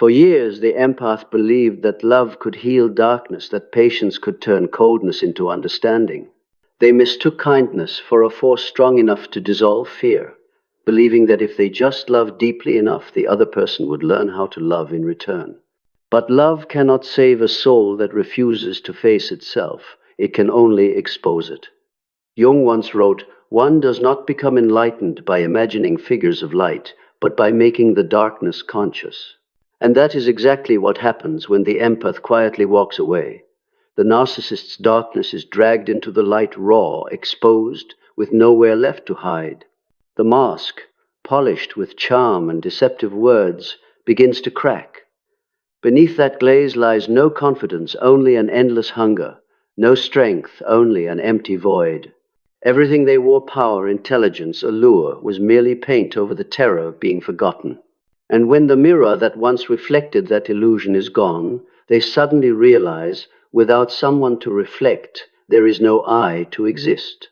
For years, the empath believed that love could heal darkness, that patience could turn coldness into understanding. They mistook kindness for a force strong enough to dissolve fear, believing that if they just loved deeply enough, the other person would learn how to love in return. But love cannot save a soul that refuses to face itself. It can only expose it. Jung once wrote, "One does not become enlightened by imagining figures of light, but by making the darkness conscious." And that is exactly what happens when the empath quietly walks away. The narcissist's darkness is dragged into the light raw, exposed, with nowhere left to hide. The mask, polished with charm and deceptive words, begins to crack. Beneath that glaze lies no confidence, only an endless hunger, no strength, only an empty void. Everything they wore, power, intelligence, allure, was merely paint over the terror of being forgotten. And when the mirror that once reflected that illusion is gone, they suddenly realize, without someone to reflect, there is no I to exist.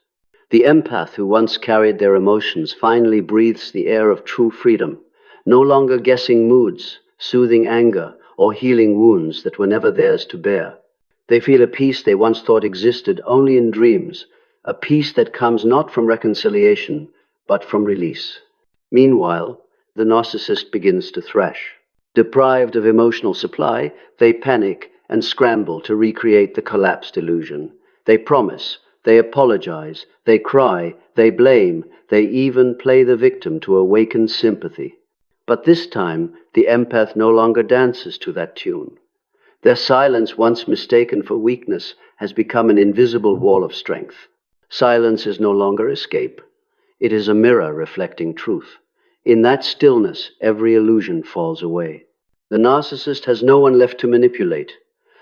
The empath who once carried their emotions finally breathes the air of true freedom, no longer guessing moods, soothing anger, or healing wounds that were never theirs to bear. They feel a peace they once thought existed only in dreams, a peace that comes not from reconciliation, but from release. Meanwhile, the narcissist begins to thrash. Deprived of emotional supply, they panic and scramble to recreate the collapsed illusion. They promise, they apologize, they cry, they blame, they even play the victim to awaken sympathy. But this time, the empath no longer dances to that tune. Their silence, once mistaken for weakness, has become an invisible wall of strength. Silence is no longer escape. It is a mirror reflecting truth. In that stillness, every illusion falls away. The narcissist has no one left to manipulate,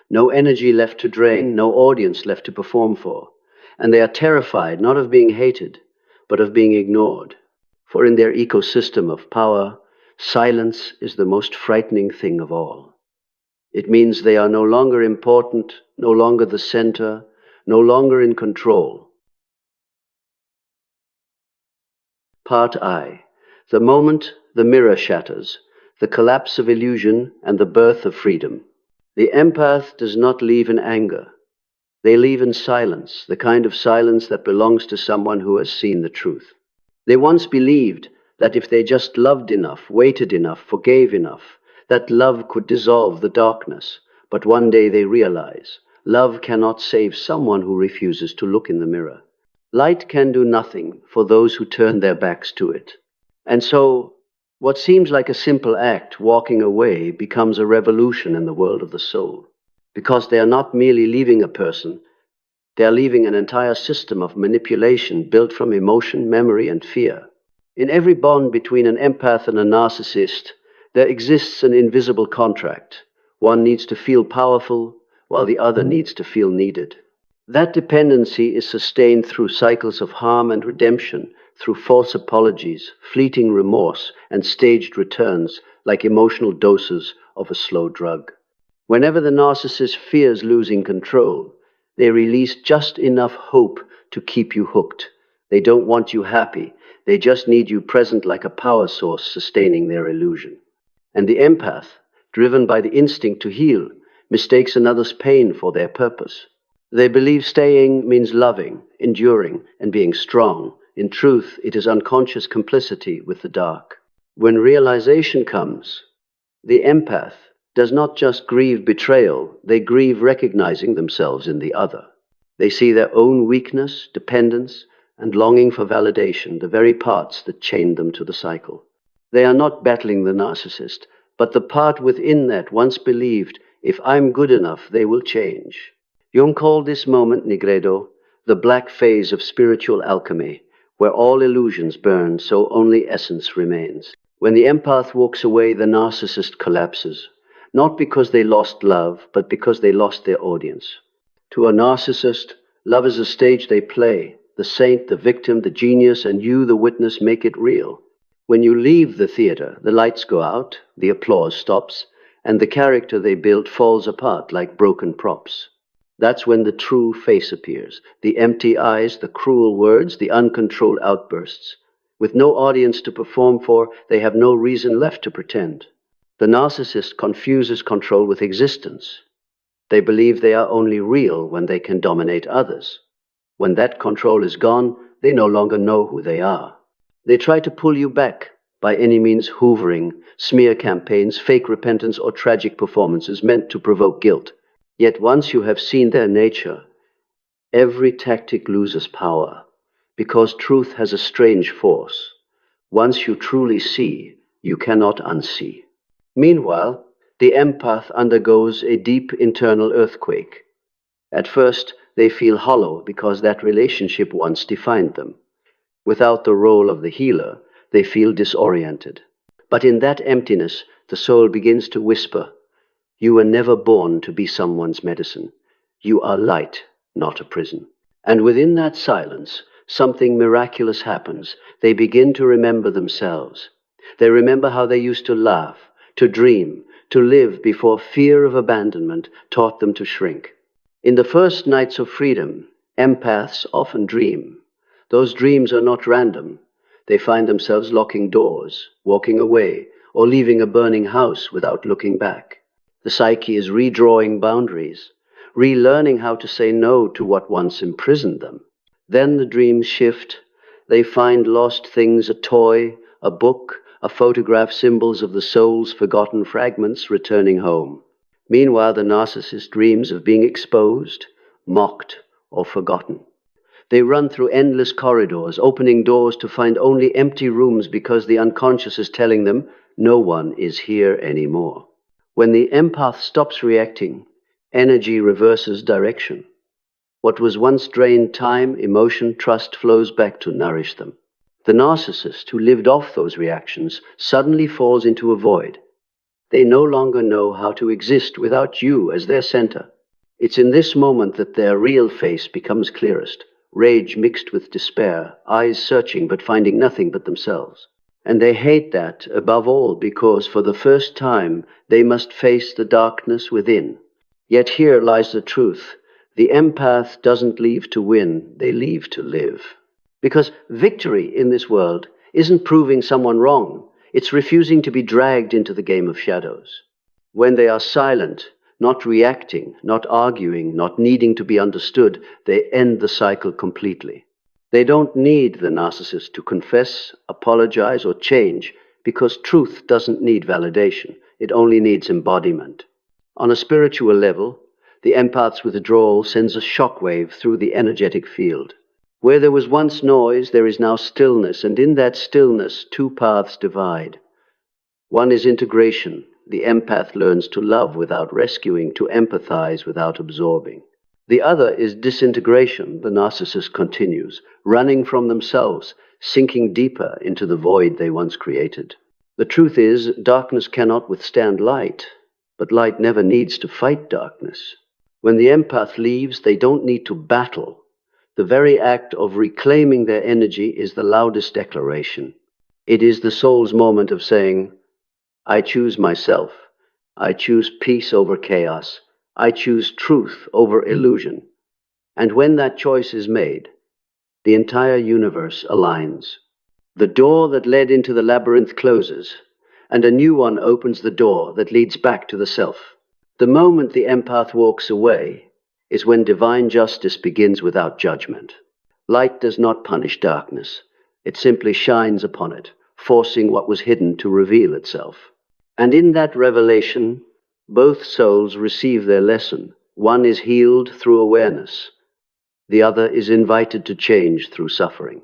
no energy left to drain, no audience left to perform for. And they are terrified not of being hated, but of being ignored. For in their ecosystem of power, silence is the most frightening thing of all. It means they are no longer important, no longer the center, no longer in control. Part I. The moment the mirror shatters, the collapse of illusion and the birth of freedom. The empath does not leave in anger. They leave in silence, the kind of silence that belongs to someone who has seen the truth. They once believed that if they just loved enough, waited enough, forgave enough, that love could dissolve the darkness. But one day they realize, love cannot save someone who refuses to look in the mirror. Light can do nothing for those who turn their backs to it. And so, what seems like a simple act, walking away, becomes a revolution in the world of the soul. Because they are not merely leaving a person, they are leaving an entire system of manipulation built from emotion, memory, and fear. In every bond between an empath and a narcissist, there exists an invisible contract. One needs to feel powerful, while the other needs to feel needed. That dependency is sustained through cycles of harm and redemption, through false apologies, fleeting remorse, and staged returns, like emotional doses of a slow drug. Whenever the narcissist fears losing control, they release just enough hope to keep you hooked. They don't want you happy. They just need you present like a power source sustaining their illusion. And the empath, driven by the instinct to heal, mistakes another's pain for their purpose. They believe staying means loving, enduring, and being strong. In truth, it is unconscious complicity with the dark. When realization comes, the empath does not just grieve betrayal, they grieve recognizing themselves in the other. They see their own weakness, dependence, and longing for validation, the very parts that chained them to the cycle. They are not battling the narcissist, but the part within that once believed, if I'm good enough, they will change. Jung called this moment, Nigredo, the black phase of spiritual alchemy, where all illusions burn, so only essence remains. When the empath walks away, the narcissist collapses, not because they lost love, but because they lost their audience. To a narcissist, love is a stage they play. The saint, the victim, the genius, and you, the witness, make it real. When you leave the theater, the lights go out, the applause stops, and the character they built falls apart like broken props. That's when the true face appears, the empty eyes, the cruel words, the uncontrolled outbursts. With no audience to perform for, they have no reason left to pretend. The narcissist confuses control with existence. They believe they are only real when they can dominate others. When that control is gone, they no longer know who they are. They try to pull you back by any means, hoovering, smear campaigns, fake repentance, or tragic performances meant to provoke guilt. Yet once you have seen their nature, every tactic loses power, because truth has a strange force. Once you truly see, you cannot unsee. Meanwhile, the empath undergoes a deep internal earthquake. At first, they feel hollow because that relationship once defined them. Without the role of the healer, they feel disoriented. But in that emptiness, the soul begins to whisper, "You were never born to be someone's medicine. You are light, not a prison." And within that silence, something miraculous happens. They begin to remember themselves. They remember how they used to laugh, to dream, to live before fear of abandonment taught them to shrink. In the first nights of freedom, empaths often dream. Those dreams are not random. They find themselves locking doors, walking away, or leaving a burning house without looking back. The psyche is redrawing boundaries, relearning how to say no to what once imprisoned them. Then the dreams shift. They find lost things, a toy, a book, a photograph, symbols of the soul's forgotten fragments returning home. Meanwhile, the narcissist dreams of being exposed, mocked, or forgotten. They run through endless corridors, opening doors to find only empty rooms because the unconscious is telling them no one is here anymore. When the empath stops reacting, energy reverses direction. What was once drained time, emotion, trust flows back to nourish them. The narcissist who lived off those reactions suddenly falls into a void. They no longer know how to exist without you as their center. It's in this moment that their real face becomes clearest. Rage mixed with despair, eyes searching but finding nothing but themselves. And they hate that above all because for the first time they must face the darkness within. Yet here lies the truth. The empath doesn't leave to win, they leave to live. Because victory in this world isn't proving someone wrong, it's refusing to be dragged into the game of shadows. When they are silent, not reacting, not arguing, not needing to be understood, they end the cycle completely. They don't need the narcissist to confess, apologize, or change, because truth doesn't need validation. It only needs embodiment. On a spiritual level, the empath's withdrawal sends a shockwave through the energetic field. Where there was once noise, there is now stillness, and in that stillness, two paths divide. One is integration. The empath learns to love without rescuing, to empathize without absorbing. The other is disintegration. The narcissist continues, running from themselves, sinking deeper into the void they once created. The truth is, darkness cannot withstand light, but light never needs to fight darkness. When the empath leaves, they don't need to battle. The very act of reclaiming their energy is the loudest declaration. It is the soul's moment of saying, "I choose myself. I choose peace over chaos. I choose truth over illusion." And when that choice is made, the entire universe aligns. The door that led into the labyrinth closes, and a new one opens the door that leads back to the self. The moment the empath walks away is when divine justice begins without judgment. Light does not punish darkness. It simply shines upon it, forcing what was hidden to reveal itself. And in that revelation, both souls receive their lesson. One is healed through awareness. The other is invited to change through suffering.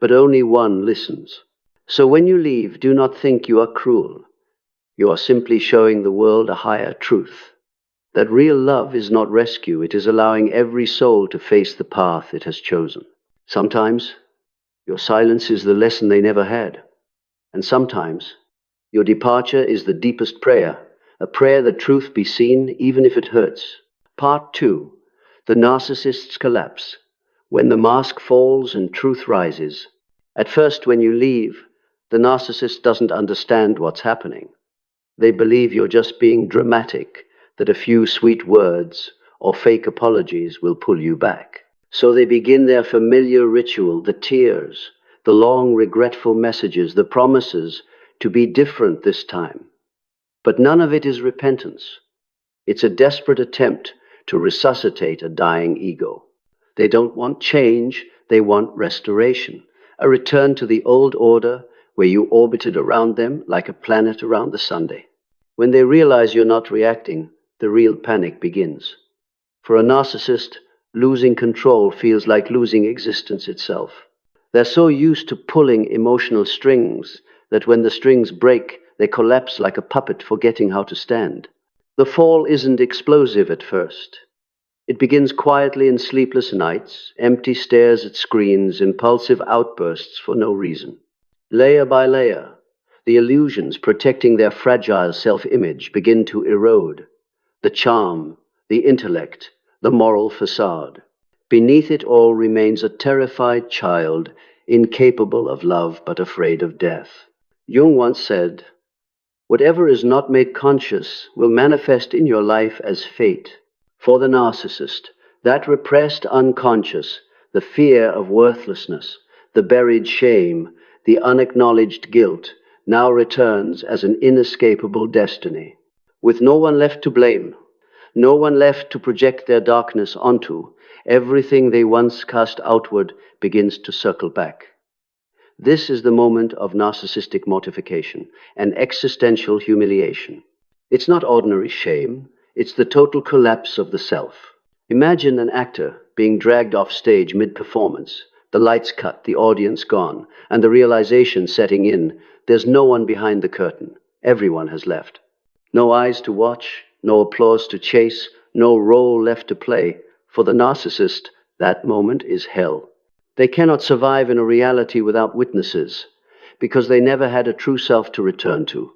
But only one listens. So when you leave, do not think you are cruel. You are simply showing the world a higher truth. That real love is not rescue. It is allowing every soul to face the path it has chosen. Sometimes your silence is the lesson they never had. And sometimes your departure is the deepest prayer, a prayer that truth be seen even if it hurts. Part 2. The narcissist's collapse. When the mask falls and truth rises. At first, when you leave, the narcissist doesn't understand what's happening. They believe you're just being dramatic, that a few sweet words or fake apologies will pull you back. So they begin their familiar ritual, the tears, the long regretful messages, the promises to be different this time. But none of it is repentance. It's a desperate attempt to resuscitate a dying ego. They don't want change, they want restoration, a return to the old order where you orbited around them like a planet around the Sunday. When they realize you're not reacting, the real panic begins. For a narcissist, losing control feels like losing existence itself. They're so used to pulling emotional strings that when the strings break, they collapse like a puppet forgetting how to stand. The fall isn't explosive at first. It begins quietly in sleepless nights, empty stares at screens, impulsive outbursts for no reason. Layer by layer, the illusions protecting their fragile self-image begin to erode. The charm, the intellect, the moral facade. Beneath it all remains a terrified child, incapable of love but afraid of death. Jung once said, "Whatever is not made conscious will manifest in your life as fate." For the narcissist, that repressed unconscious, the fear of worthlessness, the buried shame, the unacknowledged guilt, now returns as an inescapable destiny. With no one left to blame, no one left to project their darkness onto, everything they once cast outward begins to circle back. This is the moment of narcissistic mortification, an existential humiliation. It's not ordinary shame, it's the total collapse of the self. Imagine an actor being dragged off stage mid-performance, the lights cut, the audience gone, and the realization setting in, there's no one behind the curtain. Everyone has left. No eyes to watch, no applause to chase, no role left to play. For the narcissist, that moment is hell. They cannot survive in a reality without witnesses, because they never had a true self to return to.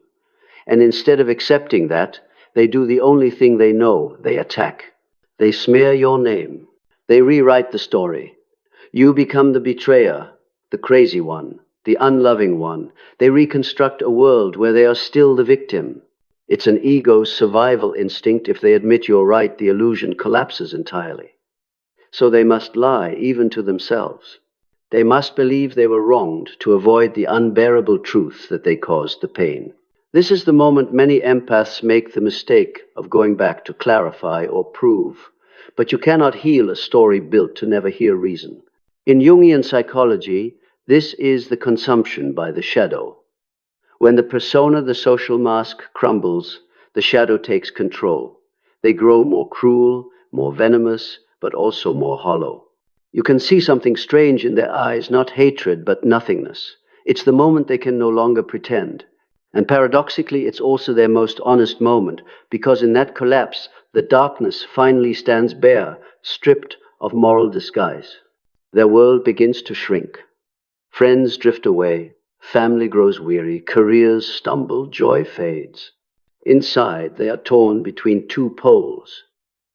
And instead of accepting that, they do the only thing they know: they attack. They smear your name. They rewrite the story. You become the betrayer, the crazy one, the unloving one. They reconstruct a world where they are still the victim. It's an ego's survival instinct. If they admit you're right, the illusion collapses entirely. So they must lie, even to themselves. They must believe they were wronged to avoid the unbearable truth that they caused the pain. This is the moment many empaths make the mistake of going back to clarify or prove. But you cannot heal a story built to never hear reason. In Jungian psychology, this is the consumption by the shadow. When the persona, the social mask, crumbles, the shadow takes control. They grow more cruel, more venomous, but also more hollow. You can see something strange in their eyes, not hatred, but nothingness. It's the moment they can no longer pretend. And paradoxically, it's also their most honest moment, because in that collapse, the darkness finally stands bare, stripped of moral disguise. Their world begins to shrink. Friends drift away, family grows weary, careers stumble, joy fades. Inside, they are torn between two poles.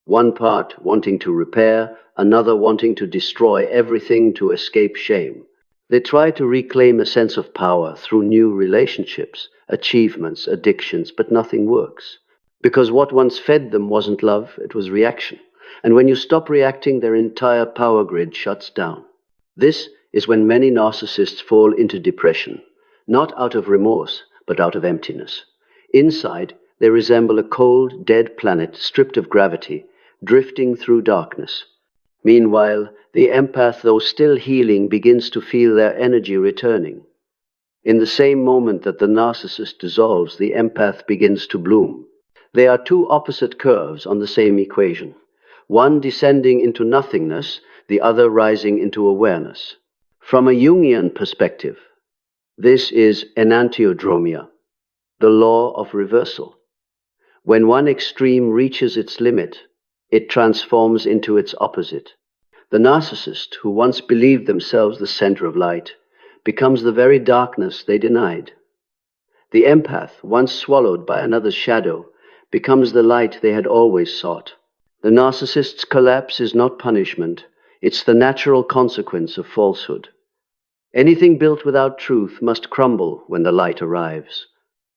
One part wanting to repair, another wanting to destroy everything to escape shame. They try to reclaim a sense of power through new relationships, achievements, addictions, but nothing works. Because what once fed them wasn't love, it was reaction. And when you stop reacting, their entire power grid shuts down. This is when many narcissists fall into depression, not out of remorse, but out of emptiness. Inside, they resemble a cold, dead planet stripped of gravity, drifting through darkness. Meanwhile, the empath, though still healing, begins to feel their energy returning. In the same moment that the narcissist dissolves, the empath begins to bloom. They are two opposite curves on the same equation, one descending into nothingness, the other rising into awareness. From a Jungian perspective, this is enantiodromia, the law of reversal. When one extreme reaches its limit, it transforms into its opposite. The narcissist, who once believed themselves the center of light, becomes the very darkness they denied. The empath, once swallowed by another's shadow, becomes the light they had always sought. The narcissist's collapse is not punishment, it's the natural consequence of falsehood. Anything built without truth must crumble when the light arrives,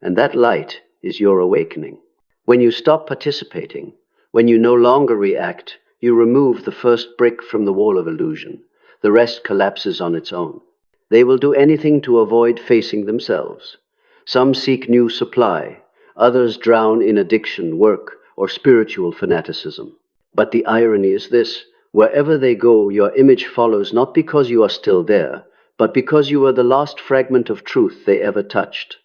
and that light is your awakening. When you stop participating, when you no longer react, you remove the first brick from the wall of illusion. The rest collapses on its own. They will do anything to avoid facing themselves. Some seek new supply, Others drown in addiction, work, or spiritual fanaticism. But the irony is this: wherever they go, your image follows not because you are still there, but because you were the last fragment of truth they ever touched.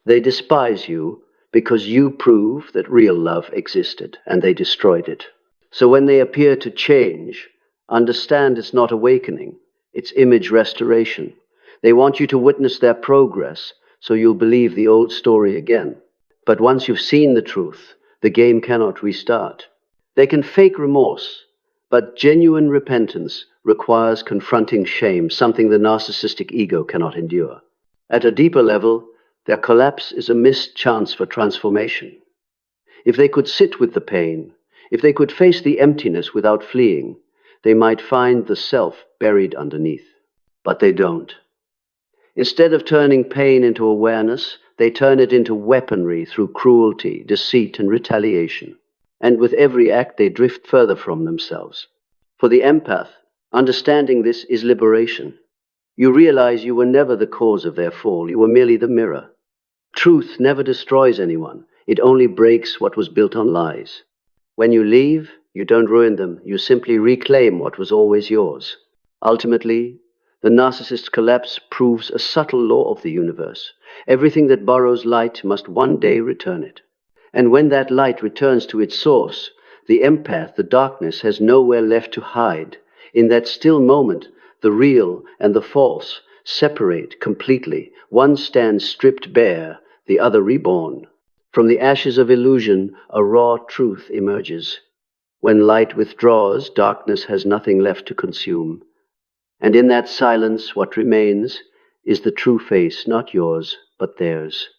They despise you because you prove that real love existed, and they destroyed it. So when they appear to change, understand it's not awakening, it's image restoration. They want you to witness their progress, so you'll believe the old story again. But once you've seen the truth, the game cannot restart. They can fake remorse, but genuine repentance requires confronting shame, something the narcissistic ego cannot endure. At a deeper level, their collapse is a missed chance for transformation. If they could sit with the pain, if they could face the emptiness without fleeing, they might find the self buried underneath. But they don't. Instead of turning pain into awareness, they turn it into weaponry through cruelty, deceit, and retaliation. And with every act, they drift further from themselves. For the empath, understanding this is liberation. You realize you were never the cause of their fall, you were merely the mirror. Truth never destroys anyone, it only breaks what was built on lies. When you leave, you don't ruin them, you simply reclaim what was always yours. Ultimately, the narcissist's collapse proves a subtle law of the universe. Everything that borrows light must one day return it. And when that light returns to its source, the empath, the darkness, has nowhere left to hide. In that still moment, the real and the false separate completely. One stands stripped bare, the other reborn. From the ashes of illusion, a raw truth emerges. When light withdraws, darkness has nothing left to consume. And in that silence, what remains is the true face, not yours, but theirs.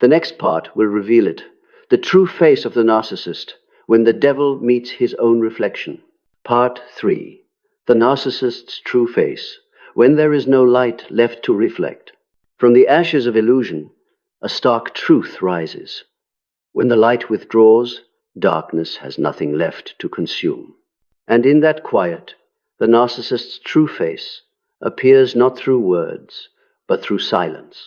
The next part will reveal it. The true face of the narcissist, when the devil meets his own reflection. Part 3. The narcissist's true face, when there is no light left to reflect. From the ashes of illusion, a stark truth rises. When the light withdraws, darkness has nothing left to consume. And in that quiet, the narcissist's true face appears not through words, but through silence.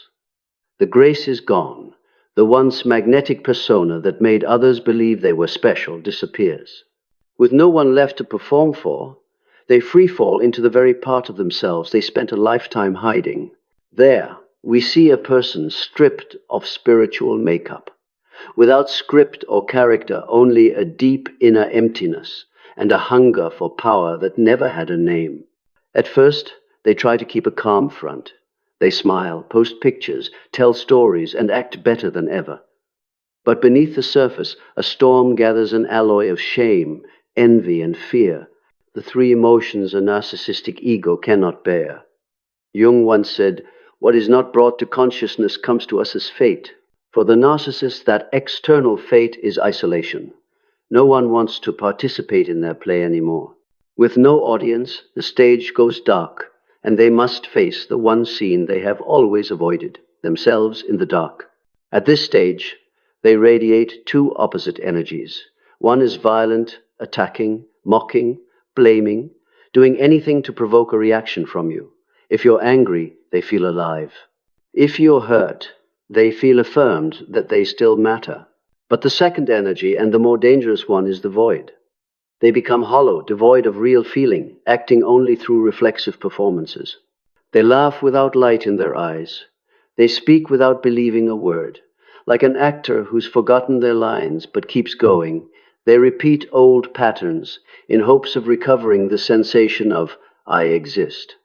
The grace is gone. The once magnetic persona that made others believe they were special disappears. With no one left to perform for, they freefall into the very part of themselves they spent a lifetime hiding. There, we see a person stripped of spiritual makeup. Without script or character, only a deep inner emptiness and a hunger for power that never had a name. At first, they try to keep a calm front. They smile, post pictures, tell stories, and act better than ever. But beneath the surface, a storm gathers, an alloy of shame, envy, and fear, the three emotions a narcissistic ego cannot bear. Jung once said, "What is not brought to consciousness comes to us as fate." For the narcissist, that external fate is isolation. No one wants to participate in their play anymore. With no audience, the stage goes dark, and they must face the one scene they have always avoided, themselves in the dark. At this stage, they radiate two opposite energies. One is violent, attacking, mocking, blaming, doing anything to provoke a reaction from you. If you're angry, they feel alive. If you're hurt, they feel affirmed that they still matter. But the second energy, and the more dangerous one, is the void. They become hollow, devoid of real feeling, acting only through reflexive performances. They laugh without light in their eyes. They speak without believing a word. Like an actor who's forgotten their lines but keeps going, they repeat old patterns in hopes of recovering the sensation of "I exist."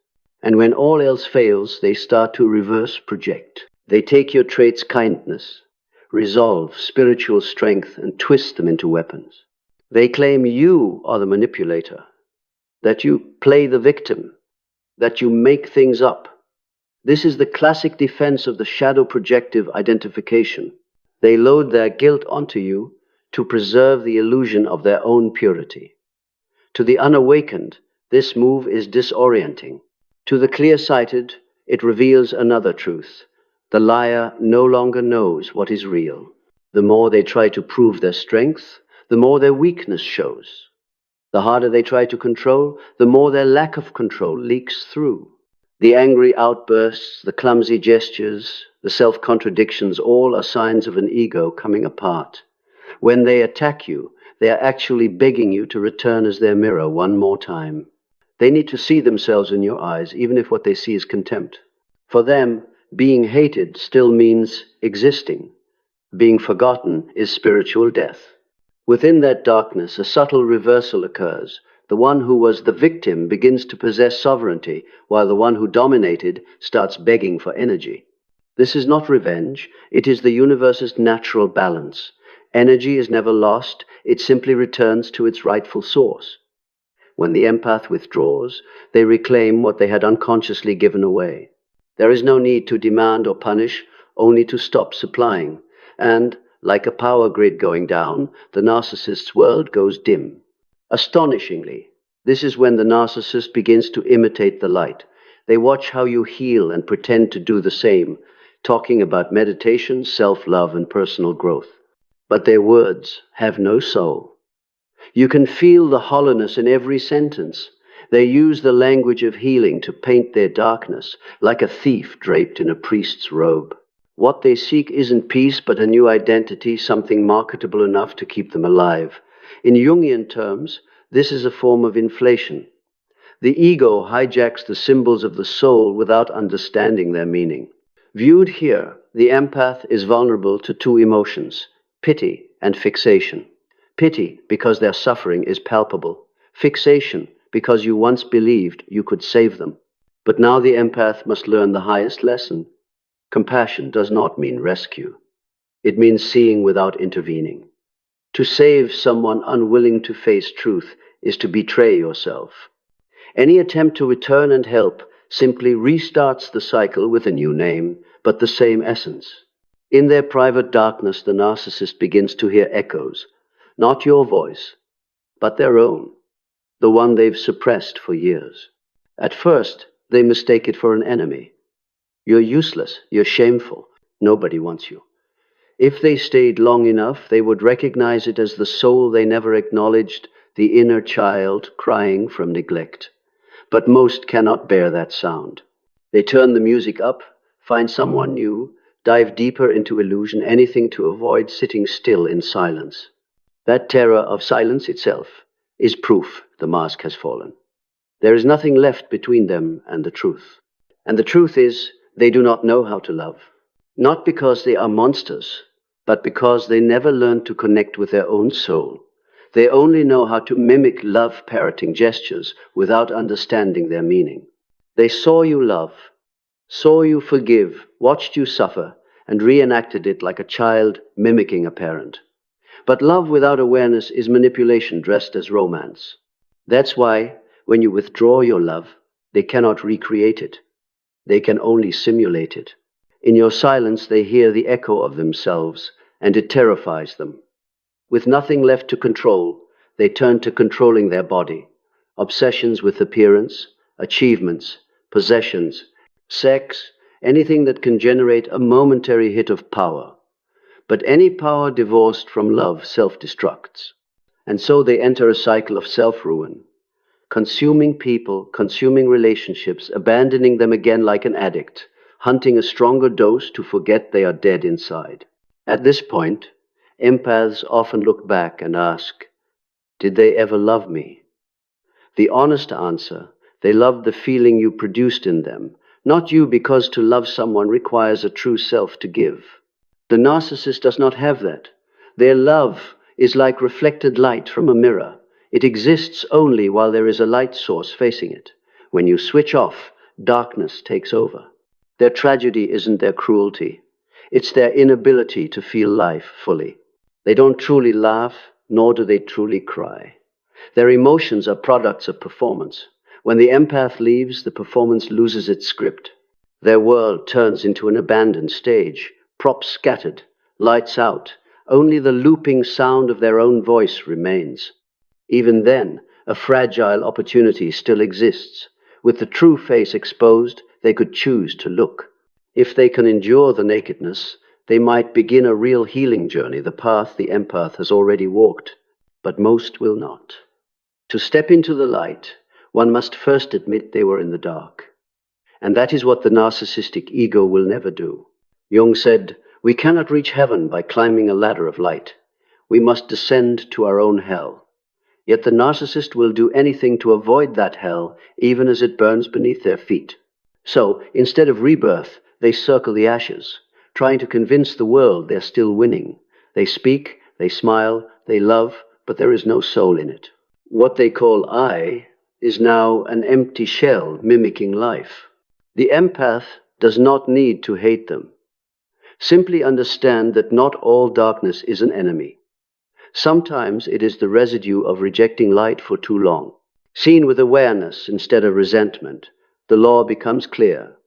And when all else fails, they start to reverse project. They take your traits, kindness, resolve, spiritual strength, and twist them into weapons. They claim you are the manipulator, that you play the victim, that you make things up. This is the classic defense of the shadow projective identification. They load their guilt onto you to preserve the illusion of their own purity. To the unawakened, this move is disorienting. To the clear-sighted, it reveals another truth. The liar no longer knows what is real. The more they try to prove their strength, the more their weakness shows. The harder they try to control, the more their lack of control leaks through. The angry outbursts, the clumsy gestures, the self-contradictions, all are signs of an ego coming apart. When they attack you, they are actually begging you to return as their mirror one more time. They need to see themselves in your eyes, even if what they see is contempt. For them, being hated still means existing. Being forgotten is spiritual death. Within that darkness, a subtle reversal occurs. The one who was the victim begins to possess sovereignty, while the one who dominated starts begging for energy. This is not revenge, it is the universe's natural balance. Energy is never lost, it simply returns to its rightful source. When the empath withdraws, they reclaim what they had unconsciously given away. There is no need to demand or punish, only to stop supplying. And, like a power grid going down, the narcissist's world goes dim. Astonishingly, this is when the narcissist begins to imitate the light. They watch how you heal and pretend to do the same, talking about meditation, self-love, and personal growth. But their words have no soul. You can feel the hollowness in every sentence. They use the language of healing to paint their darkness, like a thief draped in a priest's robe. What they seek isn't peace, but a new identity, something marketable enough to keep them alive. In Jungian terms, this is a form of inflation. The ego hijacks the symbols of the soul without understanding their meaning. Viewed here, the empath is vulnerable to two emotions, pity and fixation. Pity because their suffering is palpable. Fixation because you once believed you could save them. But now the empath must learn the highest lesson. Compassion does not mean rescue. It means seeing without intervening. To save someone unwilling to face truth is to betray yourself. Any attempt to return and help simply restarts the cycle with a new name, but the same essence. In their private darkness, the narcissist begins to hear echoes, not your voice, but their own, the one they've suppressed for years. At first, they mistake it for an enemy. You're useless, you're shameful, nobody wants you. If they stayed long enough, they would recognize it as the soul they never acknowledged, the inner child crying from neglect. But most cannot bear that sound. They turn the music up, find someone new, dive deeper into illusion, anything to avoid sitting still in silence. That terror of silence itself is proof the mask has fallen. There is nothing left between them and the truth. And the truth is, they do not know how to love. Not because they are monsters, but because they never learned to connect with their own soul. They only know how to mimic love-parroting gestures without understanding their meaning. They saw you love, saw you forgive, watched you suffer, and reenacted it like a child mimicking a parent. But love without awareness is manipulation dressed as romance. That's why, when you withdraw your love, they cannot recreate it. They can only simulate it. In your silence, they hear the echo of themselves, and it terrifies them. With nothing left to control, they turn to controlling their body. Obsessions with appearance, achievements, possessions, sex, anything that can generate a momentary hit of power. But any power divorced from love self-destructs. And so they enter a cycle of self-ruin. Consuming people, consuming relationships, abandoning them again like an addict, hunting a stronger dose to forget they are dead inside. At this point, empaths often look back and ask, did they ever love me? The honest answer, they loved the feeling you produced in them, not you, because to love someone requires a true self to give. The narcissist does not have that. Their love is like reflected light from a mirror. It exists only while there is a light source facing it. When you switch off, darkness takes over. Their tragedy isn't their cruelty. It's their inability to feel life fully. They don't truly laugh, nor do they truly cry. Their emotions are products of performance. When the empath leaves, the performance loses its script. Their world turns into an abandoned stage, props scattered, lights out. Only the looping sound of their own voice remains. Even then, a fragile opportunity still exists. With the true face exposed, they could choose to look. If they can endure the nakedness, they might begin a real healing journey, the path the empath has already walked. But most will not. To step into the light, one must first admit they were in the dark. And that is what the narcissistic ego will never do. Jung said, "We cannot reach heaven by climbing a ladder of light. We must descend to our own hell." Yet the narcissist will do anything to avoid that hell, even as it burns beneath their feet. So, instead of rebirth, they circle the ashes, trying to convince the world they're still winning. They speak, they smile, they love, but there is no soul in it. What they call I is now an empty shell mimicking life. The empath does not need to hate them. Simply understand that not all darkness is an enemy. Sometimes it is the residue of rejecting light for too long. Seen with awareness instead of resentment, the law becomes clear.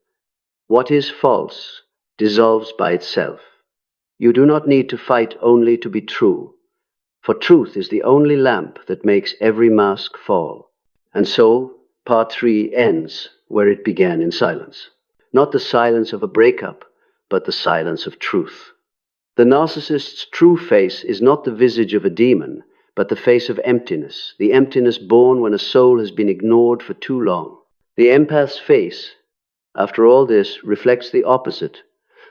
What is false dissolves by itself. You do not need to fight only to be true, for truth is the only lamp that makes every mask fall. And so, part 3 ends where it began, in silence. Not the silence of a breakup, but the silence of truth. The narcissist's true face is not the visage of a demon, but the face of emptiness, the emptiness born when a soul has been ignored for too long. The empath's face, after all this, reflects the opposite,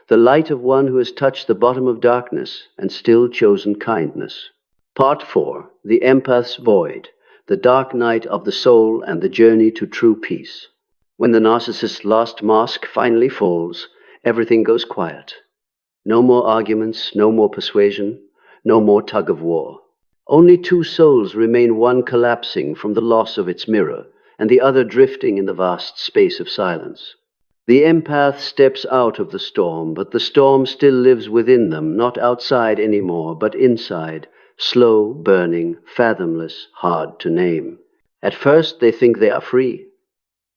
the light of one who has touched the bottom of darkness and still chosen kindness. Part 4, the empath's void, the dark night of the soul and the journey to true peace. When the narcissist's last mask finally falls, everything goes quiet. No more arguments, no more persuasion, no more tug of war. Only two souls remain, one collapsing from the loss of its mirror, and the other drifting in the vast space of silence. The empath steps out of the storm, but the storm still lives within them, not outside anymore, but inside, slow, burning, fathomless, hard to name. At first they think they are free.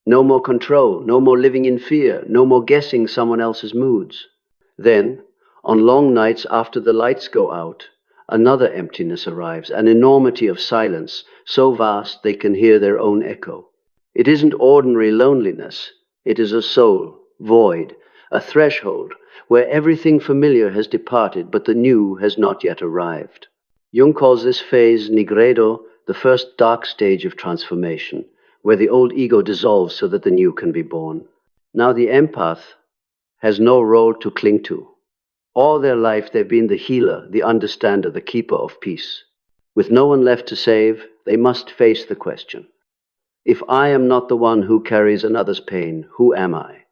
No more control, no more living in fear, no more guessing someone else's moods. Then, on long nights after the lights go out, another emptiness arrives, an enormity of silence, so vast they can hear their own echo. It isn't ordinary loneliness. It is a soul, void, a threshold, where everything familiar has departed, but the new has not yet arrived. Jung calls this phase nigredo, the first dark stage of transformation, where the old ego dissolves so that the new can be born. Now the empath has no role to cling to. All their life they've been the healer, the understander, the keeper of peace. With no one left to save, they must face the question. If I am not the one who carries another's pain, who am I?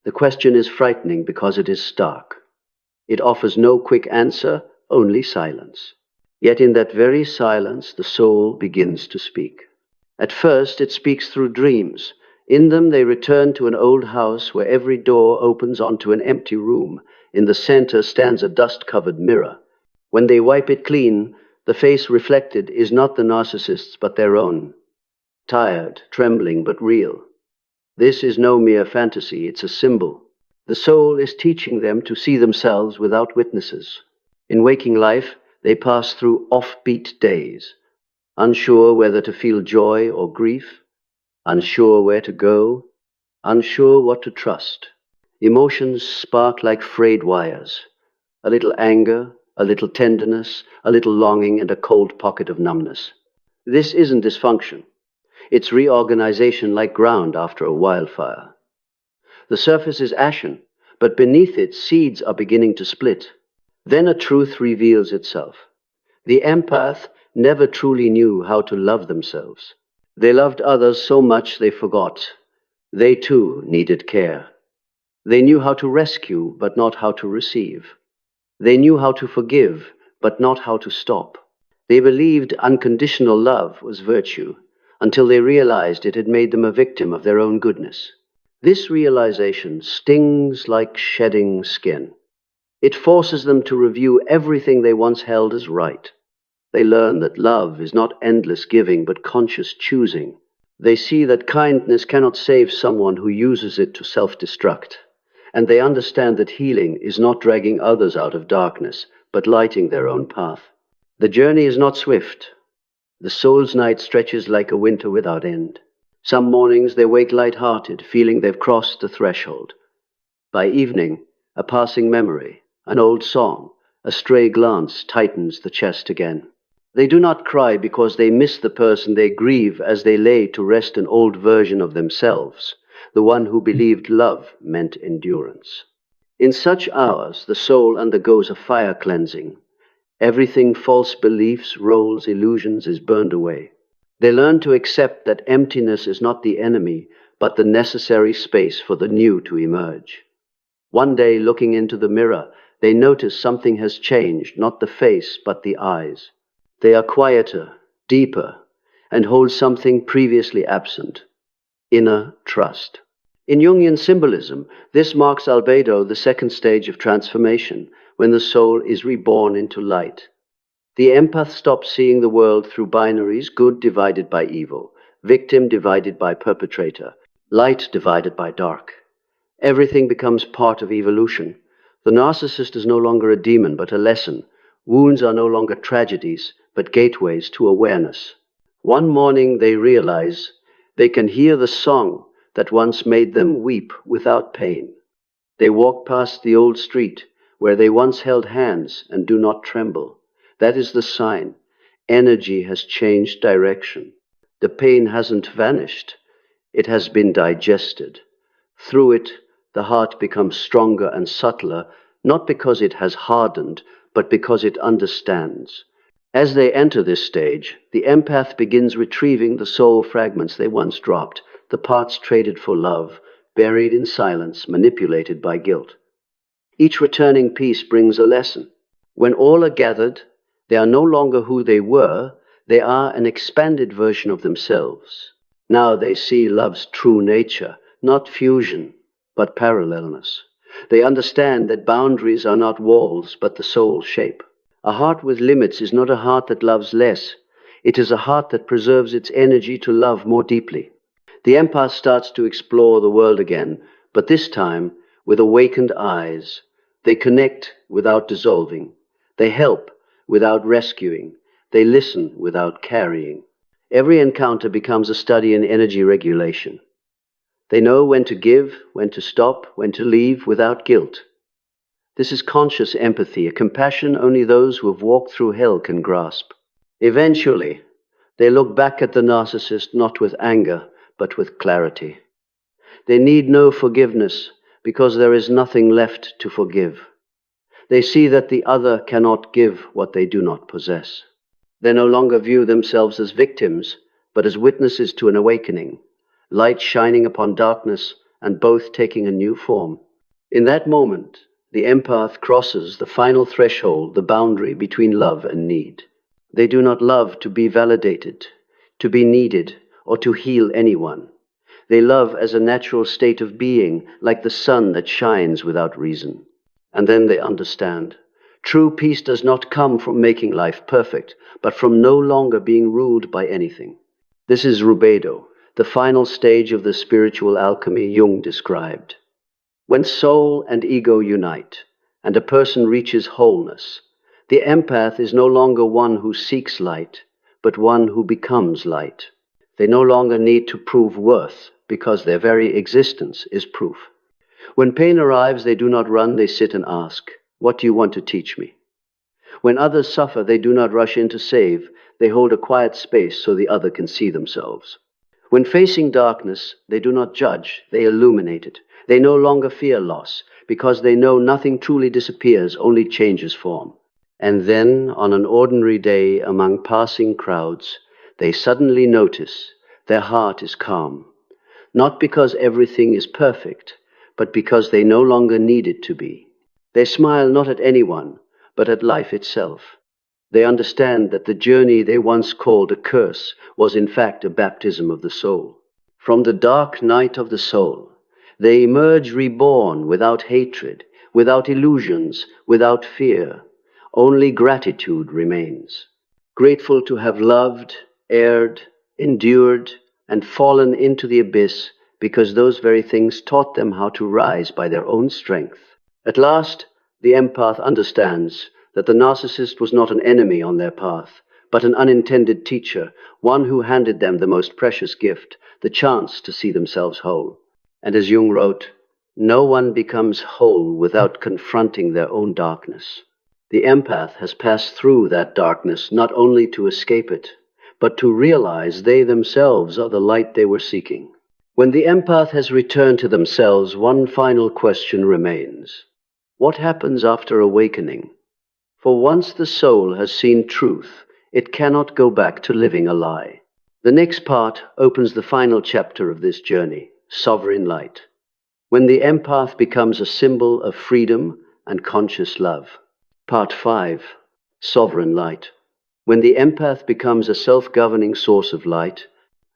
The question is frightening because it is stark. It offers no quick answer, only silence. Yet in that very silence, the soul begins to speak. At first, it speaks through dreams. In them, they return to an old house where every door opens onto an empty room. In the center stands a dust-covered mirror. When they wipe it clean, the face reflected is not the narcissist's, but their own. Tired, trembling, but real. This is no mere fantasy, it's a symbol. The soul is teaching them to see themselves without witnesses. In waking life, they pass through offbeat days, unsure whether to feel joy or grief, unsure where to go, unsure what to trust. Emotions spark like frayed wires. A little anger, a little tenderness, a little longing, and a cold pocket of numbness. This isn't dysfunction. It's reorganization like ground after a wildfire. The surface is ashen, but beneath it seeds are beginning to split. Then a truth reveals itself. The empath never truly knew how to love themselves. They loved others so much they forgot. They too needed care. They knew how to rescue, but not how to receive. They knew how to forgive, but not how to stop. They believed unconditional love was virtue, until they realized it had made them a victim of their own goodness. This realization stings like shedding skin. It forces them to review everything they once held as right. They learn that love is not endless giving, but conscious choosing. They see that kindness cannot save someone who uses it to self-destruct. And they understand that healing is not dragging others out of darkness, but lighting their own path. The journey is not swift. The soul's night stretches like a winter without end. Some mornings they wake light-hearted, feeling they've crossed the threshold. By evening, a passing memory, an old song, a stray glance tightens the chest again. They do not cry because they miss the person. They grieve as they lay to rest an old version of themselves, the one who believed love meant endurance. In such hours, the soul undergoes a fire cleansing. Everything false beliefs, roles, illusions is burned away. They learn to accept that emptiness is not the enemy, but the necessary space for the new to emerge. One day, looking into the mirror, they notice something has changed, not the face, but the eyes. They are quieter, deeper, and hold something previously absent: inner trust. In Jungian symbolism, this marks albedo, the second stage of transformation, when the soul is reborn into light. The empath stops seeing the world through binaries: good divided by evil, victim divided by perpetrator, light divided by dark. Everything becomes part of evolution. The narcissist is no longer a demon, but a lesson. Wounds are no longer tragedies, but gateways to awareness. One morning they realize they can hear the song that once made them weep without pain. They walk past the old street where they once held hands and do not tremble. That is the sign. Energy has changed direction. The pain hasn't vanished. It has been digested. Through it, the heart becomes stronger and subtler, not because it has hardened, but because it understands. As they enter this stage, the empath begins retrieving the soul fragments they once dropped, the parts traded for love, buried in silence, manipulated by guilt. Each returning piece brings a lesson. When all are gathered, they are no longer who they were, they are an expanded version of themselves. Now they see love's true nature, not fusion, but parallelness. They understand that boundaries are not walls, but the soul shape. A heart with limits is not a heart that loves less. It is a heart that preserves its energy to love more deeply. The empath starts to explore the world again, but this time with awakened eyes. They connect without dissolving. They help without rescuing. They listen without carrying. Every encounter becomes a study in energy regulation. They know when to give, when to stop, when to leave without guilt. This is conscious empathy, a compassion only those who have walked through hell can grasp. Eventually, they look back at the narcissist not with anger, but with clarity. They need no forgiveness because there is nothing left to forgive. They see that the other cannot give what they do not possess. They no longer view themselves as victims, but as witnesses to an awakening, light shining upon darkness and both taking a new form. In that moment, the empath crosses the final threshold, the boundary between love and need. They do not love to be validated, to be needed, or to heal anyone. They love as a natural state of being, like the sun that shines without reason. And then they understand. True peace does not come from making life perfect, but from no longer being ruled by anything. This is rubedo, the final stage of the spiritual alchemy Jung described. When soul and ego unite, and a person reaches wholeness, the empath is no longer one who seeks light, but one who becomes light. They no longer need to prove worth, because their very existence is proof. When pain arrives, they do not run, they sit and ask, "What do you want to teach me?" When others suffer, they do not rush in to save, they hold a quiet space so the other can see themselves. When facing darkness, they do not judge, they illuminate it. They no longer fear loss, because they know nothing truly disappears, only changes form. And then, on an ordinary day among passing crowds, they suddenly notice their heart is calm. Not because everything is perfect, but because they no longer need it to be. They smile not at anyone, but at life itself. They understand that the journey they once called a curse was in fact a baptism of the soul. From the dark night of the soul, they emerge reborn without hatred, without illusions, without fear. Only gratitude remains. Grateful to have loved, erred, endured, and fallen into the abyss, because those very things taught them how to rise by their own strength. At last, the empath understands that the narcissist was not an enemy on their path, but an unintended teacher, one who handed them the most precious gift, the chance to see themselves whole. And as Jung wrote, "No one becomes whole without confronting their own darkness." The empath has passed through that darkness not only to escape it, but to realize they themselves are the light they were seeking. When the empath has returned to themselves, one final question remains. What happens after awakening? For once the soul has seen truth, it cannot go back to living a lie. The next part opens the final chapter of this journey, sovereign light, when the empath becomes a symbol of freedom and conscious love. Part 5, sovereign light. When the empath becomes a self-governing source of light,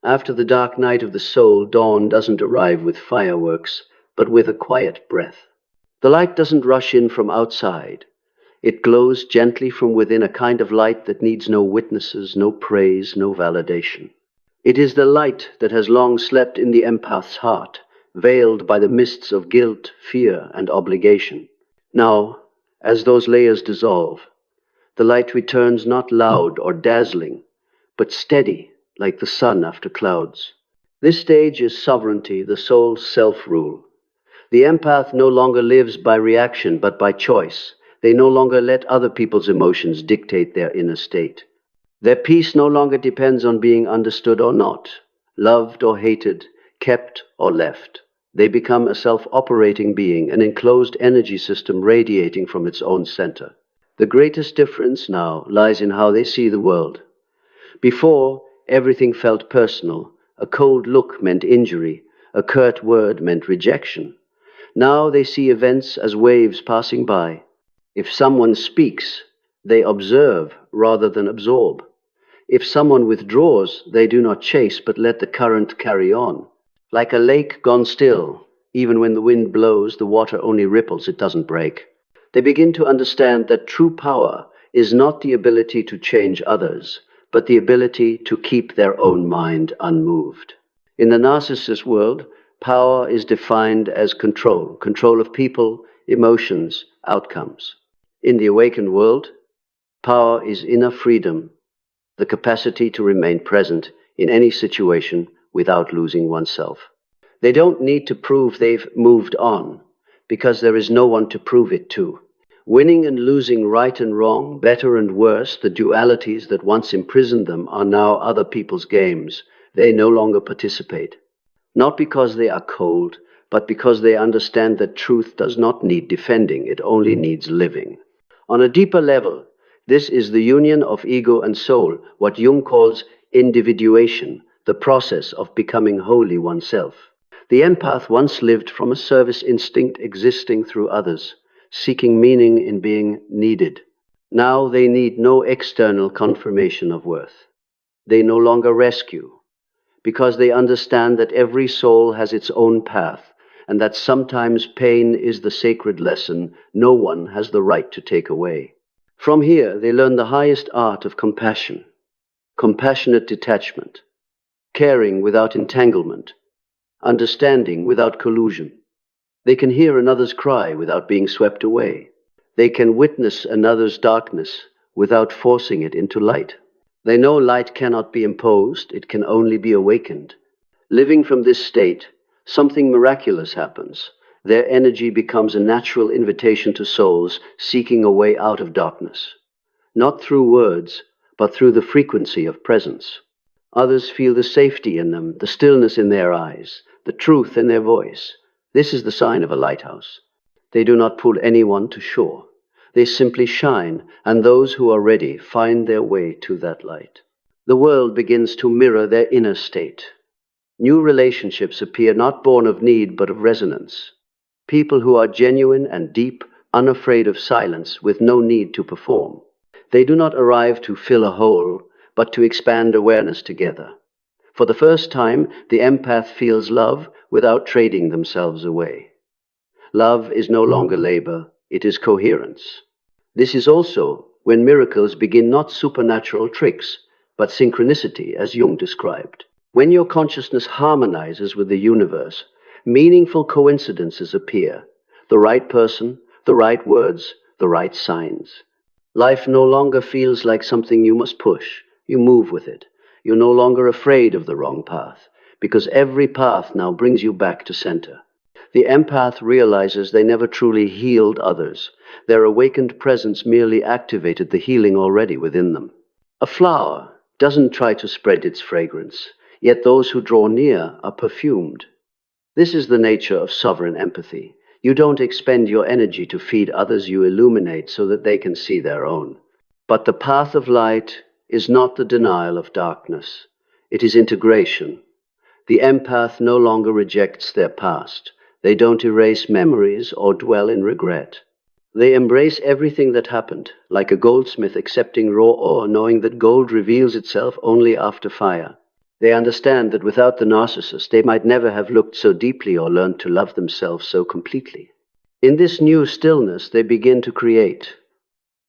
after the dark night of the soul, dawn doesn't arrive with fireworks, but with a quiet breath. The light doesn't rush in from outside. It glows gently from within, a kind of light that needs no witnesses, no praise, no validation. It is the light that has long slept in the empath's heart, veiled by the mists of guilt, fear, and obligation. Now, as those layers dissolve, the light returns not loud or dazzling, but steady, like the sun after clouds. This stage is sovereignty, the soul's self-rule. The empath no longer lives by reaction, but by choice. They no longer let other people's emotions dictate their inner state. Their peace no longer depends on being understood or not, loved or hated, kept or left. They become a self-operating being, an enclosed energy system radiating from its own center. The greatest difference now lies in how they see the world. Before, everything felt personal. A cold look meant injury. A curt word meant rejection. Now they see events as waves passing by. If someone speaks, they observe rather than absorb. If someone withdraws, they do not chase, but let the current carry on. Like a lake gone still, even when the wind blows, the water only ripples, it doesn't break. They begin to understand that true power is not the ability to change others, but the ability to keep their own mind unmoved. In the narcissist world, power is defined as control of people, emotions, outcomes. In the awakened world, power is inner freedom, the capacity to remain present in any situation without losing oneself. They don't need to prove they've moved on, because there is no one to prove it to. Winning and losing, right and wrong, better and worse, the dualities that once imprisoned them are now other people's games. They no longer participate. Not because they are cold, but because they understand that truth does not need defending, it only needs living. On a deeper level, this is the union of ego and soul, what Jung calls individuation, the process of becoming wholly oneself. The empath once lived from a service instinct, existing through others, seeking meaning in being needed. Now they need no external confirmation of worth. They no longer rescue, because they understand that every soul has its own path, and that sometimes pain is the sacred lesson no one has the right to take away. From here, they learn the highest art of compassion, compassionate detachment, caring without entanglement, understanding without collusion. They can hear another's cry without being swept away. They can witness another's darkness without forcing it into light. They know light cannot be imposed, it can only be awakened. Living from this state, something miraculous happens. Their energy becomes a natural invitation to souls seeking a way out of darkness. Not through words, but through the frequency of presence. Others feel the safety in them, the stillness in their eyes, the truth in their voice. This is the sign of a lighthouse. They do not pull anyone to shore. They simply shine, and those who are ready find their way to that light. The world begins to mirror their inner state. New relationships appear, not born of need, but of resonance. People who are genuine and deep, unafraid of silence, with no need to perform. They do not arrive to fill a hole, but to expand awareness together. For the first time, the empath feels love without trading themselves away. Love is no longer labor, it is coherence. This is also when miracles begin, not supernatural tricks, but synchronicity, as Jung described. When your consciousness harmonizes with the universe, meaningful coincidences appear. The right person, the right words, the right signs. Life no longer feels like something you must push. You move with it. You're no longer afraid of the wrong path, because every path now brings you back to center. The empath realizes they never truly healed others. Their awakened presence merely activated the healing already within them. A flower doesn't try to spread its fragrance, yet those who draw near are perfumed. This is the nature of sovereign empathy. You don't expend your energy to feed others, you illuminate so that they can see their own. But the path of light is not the denial of darkness. It is integration. The empath no longer rejects their past. They don't erase memories or dwell in regret. They embrace everything that happened, like a goldsmith accepting raw ore, knowing that gold reveals itself only after fire. They understand that without the narcissist, they might never have looked so deeply or learned to love themselves so completely. In this new stillness, they begin to create.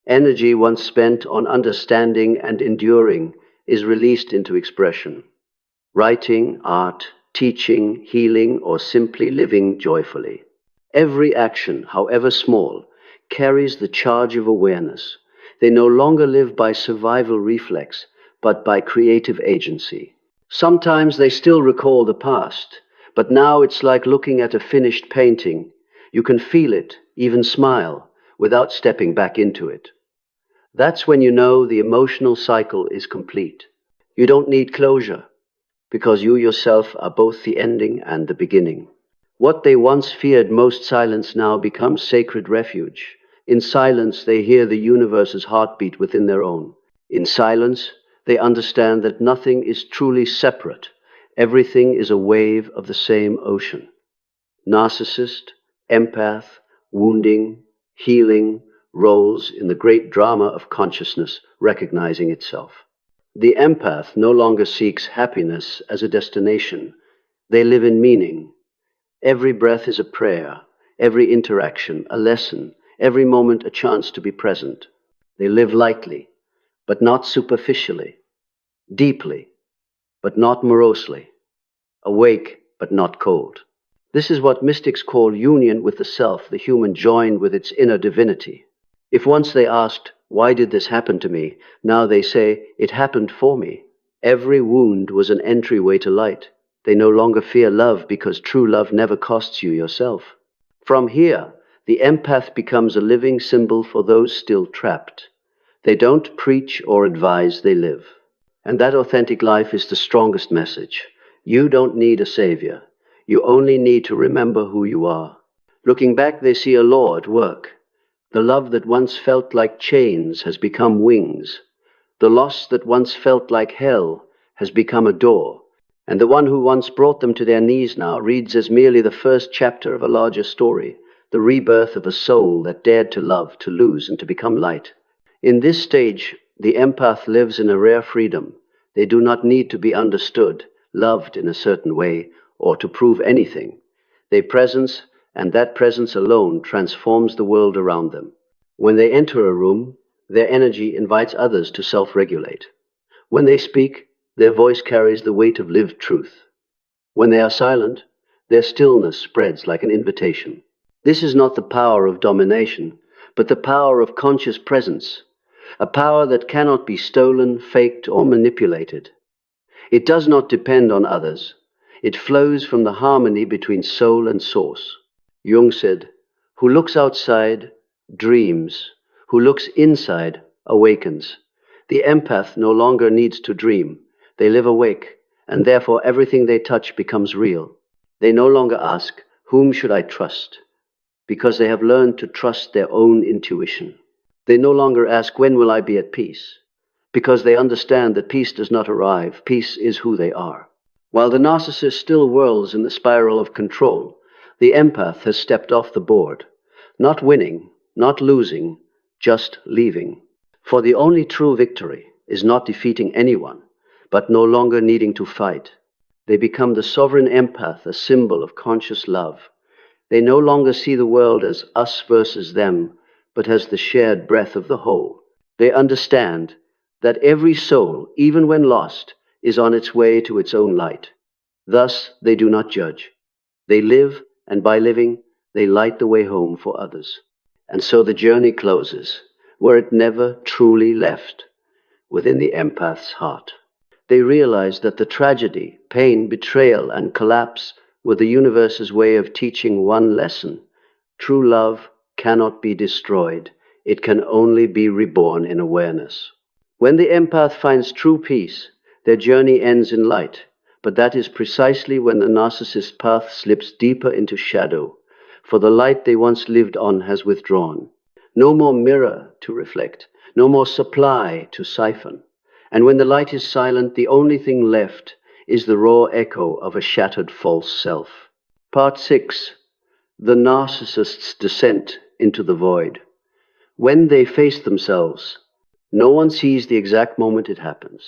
Energy once spent on understanding and enduring is released into expression. Writing, art, teaching, healing, or simply living joyfully. Every action, however small, carries the charge of awareness. They no longer live by survival reflex, but by creative agency. Sometimes they still recall the past, but now it's like looking at a finished painting. You can feel it, even smile, without stepping back into it. That's when you know the emotional cycle is complete. You don't need closure, because you yourself are both the ending and the beginning. What they once feared most, silence, now becomes sacred refuge. In silence, they hear the universe's heartbeat within their own. In silence, they understand that nothing is truly separate. Everything is a wave of the same ocean. Narcissist, empath, wounding, healing, roles in the great drama of consciousness recognizing itself. The empath no longer seeks happiness as a destination. They live in meaning. Every breath is a prayer, every interaction a lesson, every moment a chance to be present. They live lightly, but not superficially, deeply, but not morosely, awake, but not cold. This is what mystics call union with the self, the human joined with its inner divinity. If once they asked, "Why did this happen to me?" now they say, "It happened for me." Every wound was an entryway to light. They no longer fear love because true love never costs you yourself. From here, the empath becomes a living symbol for those still trapped. They don't preach or advise, they live. And that authentic life is the strongest message. You don't need a savior. You only need to remember who you are. Looking back, they see a law at work. The love that once felt like chains has become wings. The loss that once felt like hell has become a door. And the one who once brought them to their knees now reads as merely the first chapter of a larger story, the rebirth of a soul that dared to love, to lose, and to become light. In this stage, the empath lives in a rare freedom. They do not need to be understood, loved in a certain way, or to prove anything. They presence, and that presence alone transforms the world around them. When they enter a room, their energy invites others to self-regulate. When they speak, their voice carries the weight of lived truth. When they are silent, their stillness spreads like an invitation. This is not the power of domination, but the power of conscious presence, a power that cannot be stolen, faked, or manipulated. It does not depend on others. It flows from the harmony between soul and source. Jung said, "Who looks outside, dreams. Who looks inside, awakens." The empath no longer needs to dream. They live awake, and therefore everything they touch becomes real. They no longer ask, "Whom should I trust?" because they have learned to trust their own intuition. They no longer ask, "When will I be at peace?" because they understand that peace does not arrive. Peace is who they are. While the narcissist still whirls in the spiral of control, the empath has stepped off the board. Not winning, not losing, just leaving. For the only true victory is not defeating anyone, but no longer needing to fight. They become the sovereign empath, a symbol of conscious love. They no longer see the world as us versus them, but as the shared breath of the whole. They understand that every soul, even when lost, is on its way to its own light. Thus, they do not judge. They live, and by living, they light the way home for others. And so the journey closes, where it never truly left, within the empath's heart. They realize that the tragedy, pain, betrayal, and collapse were the universe's way of teaching one lesson. True love cannot be destroyed. It can only be reborn in awareness. When the empath finds true peace, their journey ends in light. But that is precisely when the narcissist path slips deeper into shadow. for the light they once lived on has withdrawn. No more mirror to reflect, no more supply to siphon. And when the light is silent, the only thing left is the raw echo of a shattered false self. Part 6. The Narcissist's Descent into the Void. When they face themselves, no one sees the exact moment it happens.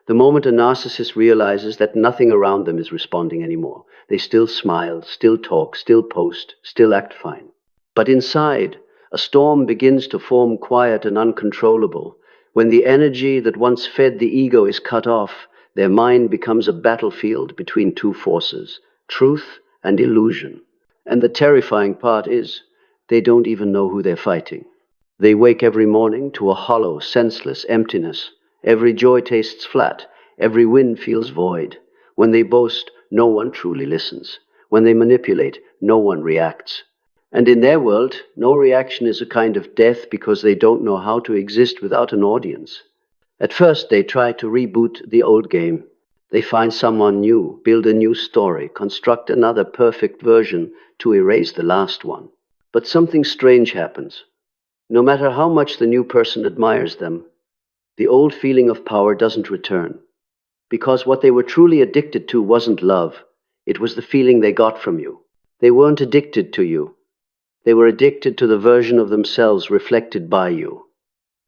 The moment a narcissist realizes that nothing around them is responding anymore, they still smile, still talk, still post, still act fine. But inside, a storm begins to form, quiet and uncontrollable. When the energy that once fed the ego is cut off, their mind becomes a battlefield between two forces, truth and illusion. And the terrifying part is, they don't even know who they're fighting. They wake every morning to a hollow, senseless emptiness. Every joy tastes flat. Every win feels void. When they boast, no one truly listens. When they manipulate, no one reacts. And in their world, no reaction is a kind of death because they don't know how to exist without an audience. At first, they try to reboot the old game. They find someone new, build a new story, construct another perfect version to erase the last one. But something strange happens. No matter how much the new person admires them, the old feeling of power doesn't return. Because what they were truly addicted to wasn't love. It was the feeling they got from you. They weren't addicted to you. They were addicted to the version of themselves reflected by you.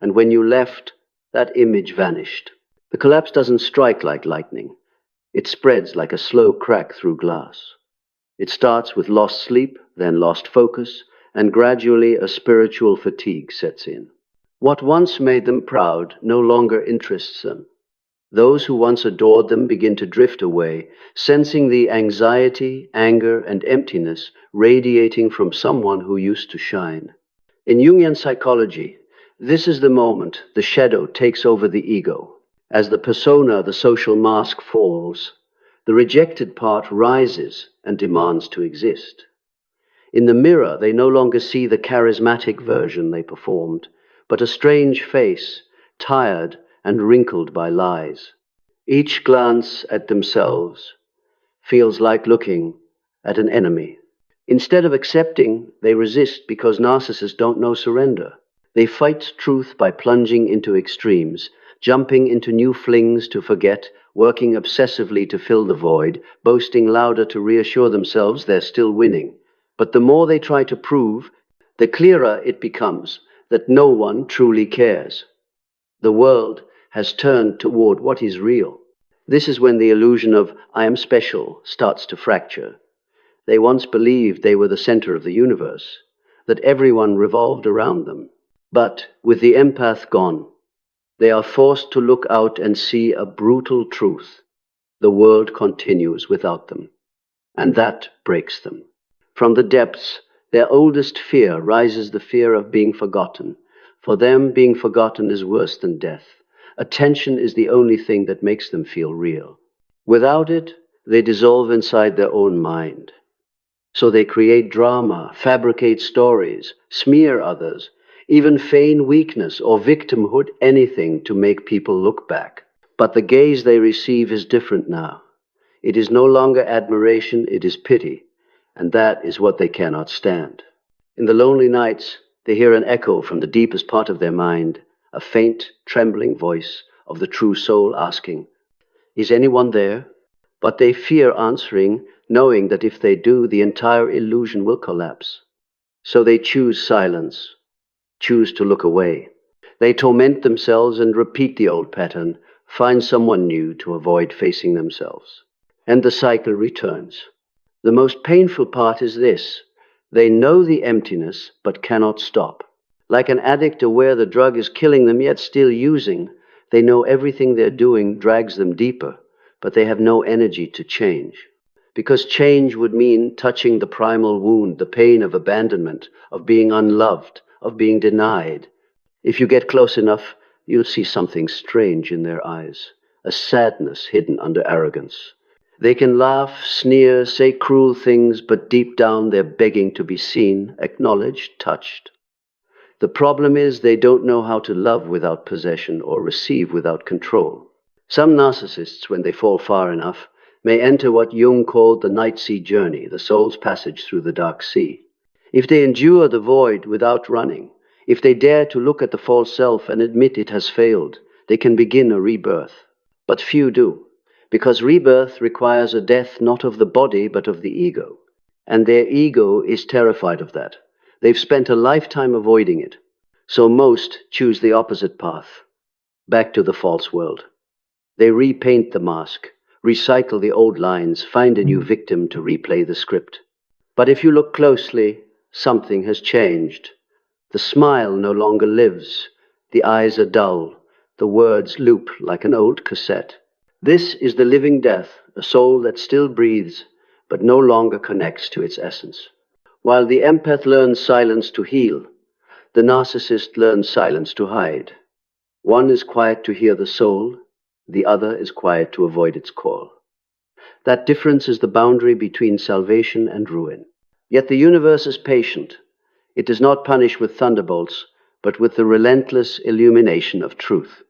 And when you left, that image vanished. The collapse doesn't strike like lightning. It spreads like a slow crack through glass. It starts with lost sleep, then lost focus, and gradually a spiritual fatigue sets in. What once made them proud no longer interests them. Those who once adored them begin to drift away, sensing the anxiety, anger, and emptiness radiating from someone who used to shine. In Jungian psychology, this is the moment the shadow takes over the ego. As the persona, the social mask, falls, the rejected part rises and demands to exist. In the mirror, they no longer see the charismatic version they performed, but a strange face, tired and wrinkled by lies. Each glance at themselves feels like looking at an enemy. Instead of accepting, they resist because narcissists don't know surrender. They fight truth by plunging into extremes, jumping into new flings to forget, working obsessively to fill the void, boasting louder to reassure themselves they're still winning. But the more they try to prove, the clearer it becomes that no one truly cares. The world has turned toward what is real. This is when the illusion of I am special starts to fracture. They once believed they were the center of the universe, that everyone revolved around them. But with the empath gone, they are forced to look out and see a brutal truth. The world continues without them, and that breaks them. From the depths, their oldest fear rises, the fear of being forgotten. For them, being forgotten is worse than death. Attention is the only thing that makes them feel real. Without it, they dissolve inside their own mind. So they create drama, fabricate stories, smear others, even feign weakness or victimhood, anything to make people look back. But the gaze they receive is different now. It is no longer admiration, it is pity. And that is what they cannot stand. In the lonely nights, they hear an echo from the deepest part of their mind, a faint, trembling voice of the true soul asking, "Is anyone there?" But they fear answering, knowing that if they do, the entire illusion will collapse. So they choose silence, choose to look away. They torment themselves and repeat the old pattern, find someone new to avoid facing themselves. And the cycle returns. The most painful part is this: they know the emptiness but cannot stop. Like an addict aware the drug is killing them yet still using, they know everything they're doing drags them deeper, but they have no energy to change. Because change would mean touching the primal wound, the pain of abandonment, of being unloved, of being denied. If you get close enough, you'll see something strange in their eyes, a sadness hidden under arrogance. They can laugh, sneer, say cruel things, but deep down they're begging to be seen, acknowledged, touched. The problem is they don't know how to love without possession or receive without control. Some narcissists, when they fall far enough, may enter what Jung called the night sea journey, the soul's passage through the dark sea. If they endure the void without running, if they dare to look at the false self and admit it has failed, they can begin a rebirth. But few do, because rebirth requires a death not of the body but of the ego. And their ego is terrified of that. They've spent a lifetime avoiding it. So most choose the opposite path, back to the false world. They repaint the mask, recycle the old lines, find a new victim to replay the script. But if you look closely, something has changed. The smile no longer lives. The eyes are dull. The words loop like an old cassette. This is the living death, a soul that still breathes, but no longer connects to its essence. While the empath learns silence to heal, the narcissist learns silence to hide. One is quiet to hear the soul, the other is quiet to avoid its call. That difference is the boundary between salvation and ruin. Yet the universe is patient. It does not punish with thunderbolts, but with the relentless illumination of truth.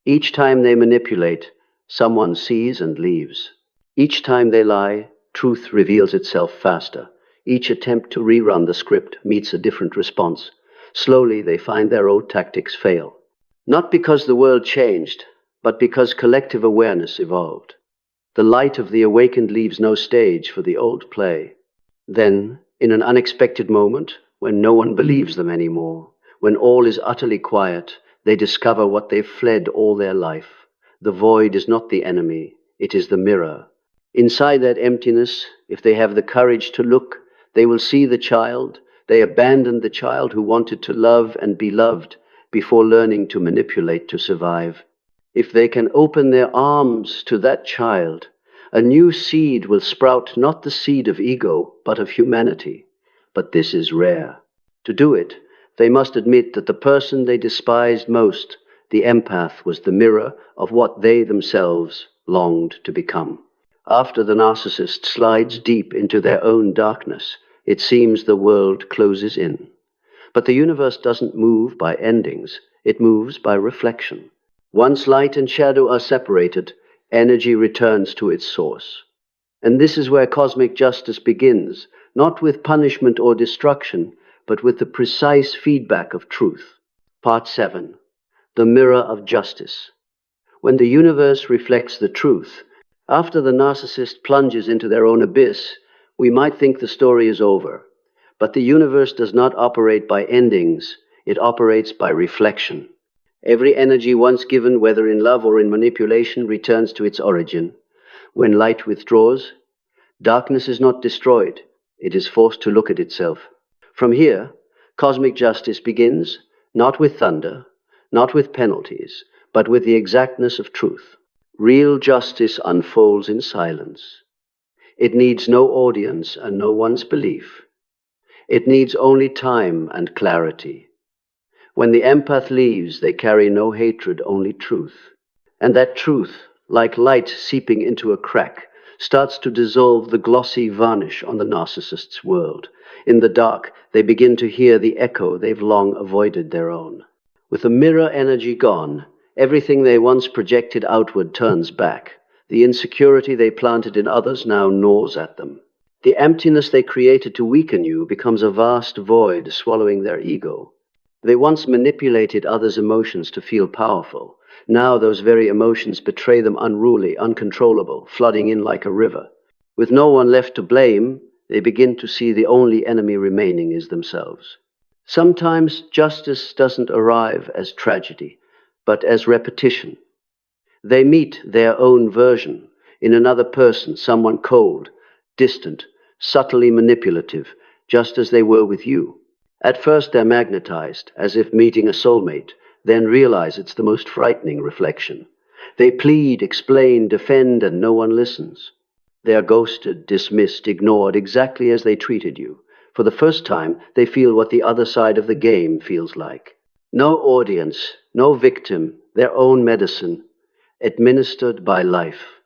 Each time they manipulate, someone sees and leaves. Each time they lie, truth reveals itself faster. Each attempt to rerun the script meets a different response. Slowly they find their old tactics fail. Not because the world changed, but because collective awareness evolved. The light of the awakened leaves no stage for the old play. Then, in an unexpected moment, when no one believes them anymore, when all is utterly quiet, they discover what they've fled all their life. The void is not the enemy, it is the mirror. Inside that emptiness, if they have the courage to look, they will see the child. They abandoned the child who wanted to love and be loved before learning to manipulate to survive. If they can open their arms to that child, a new seed will sprout, not the seed of ego, but of humanity. But this is rare. To do it, they must admit that the person they despised most, the empath, was the mirror of what they themselves longed to become. After the narcissist slides deep into their own darkness, it seems the world closes in. But the universe doesn't move by endings, it moves by reflection. Once light and shadow are separated, energy returns to its source. And this is where cosmic justice begins, not with punishment or destruction, but with the precise feedback of truth. Part 7. The Mirror of Justice. When the universe reflects the truth, after the narcissist plunges into their own abyss, we might think the story is over. But the universe does not operate by endings, it operates by reflection. Every energy once given, whether in love or in manipulation, returns to its origin. When light withdraws, darkness is not destroyed, it is forced to look at itself. From here, cosmic justice begins, not with thunder, not with penalties, but with the exactness of truth. Real justice unfolds in silence. It needs no audience and no one's belief. It needs only time and clarity. When the empath leaves, they carry no hatred, only truth. And that truth, like light seeping into a crack, starts to dissolve the glossy varnish on the narcissist's world. In the dark, they begin to hear the echo they've long avoided their own. With the mirror energy gone, everything they once projected outward turns back. The insecurity they planted in others now gnaws at them. The emptiness they created to weaken you becomes a vast void swallowing their ego. They once manipulated others' emotions to feel powerful. Now those very emotions betray them unruly, uncontrollable, flooding in like a river. With no one left to blame, they begin to see the only enemy remaining is themselves. Sometimes justice doesn't arrive as tragedy, but as repetition. They meet their own version in another person, someone cold, distant, subtly manipulative, just as they were with you. At first they're magnetized, as if meeting a soulmate, then realize it's the most frightening reflection. They plead, explain, defend, and no one listens. They are ghosted, dismissed, ignored, exactly as they treated you. For the first time, they feel what the other side of the game feels like. No audience, no victim, their own medicine, administered by life.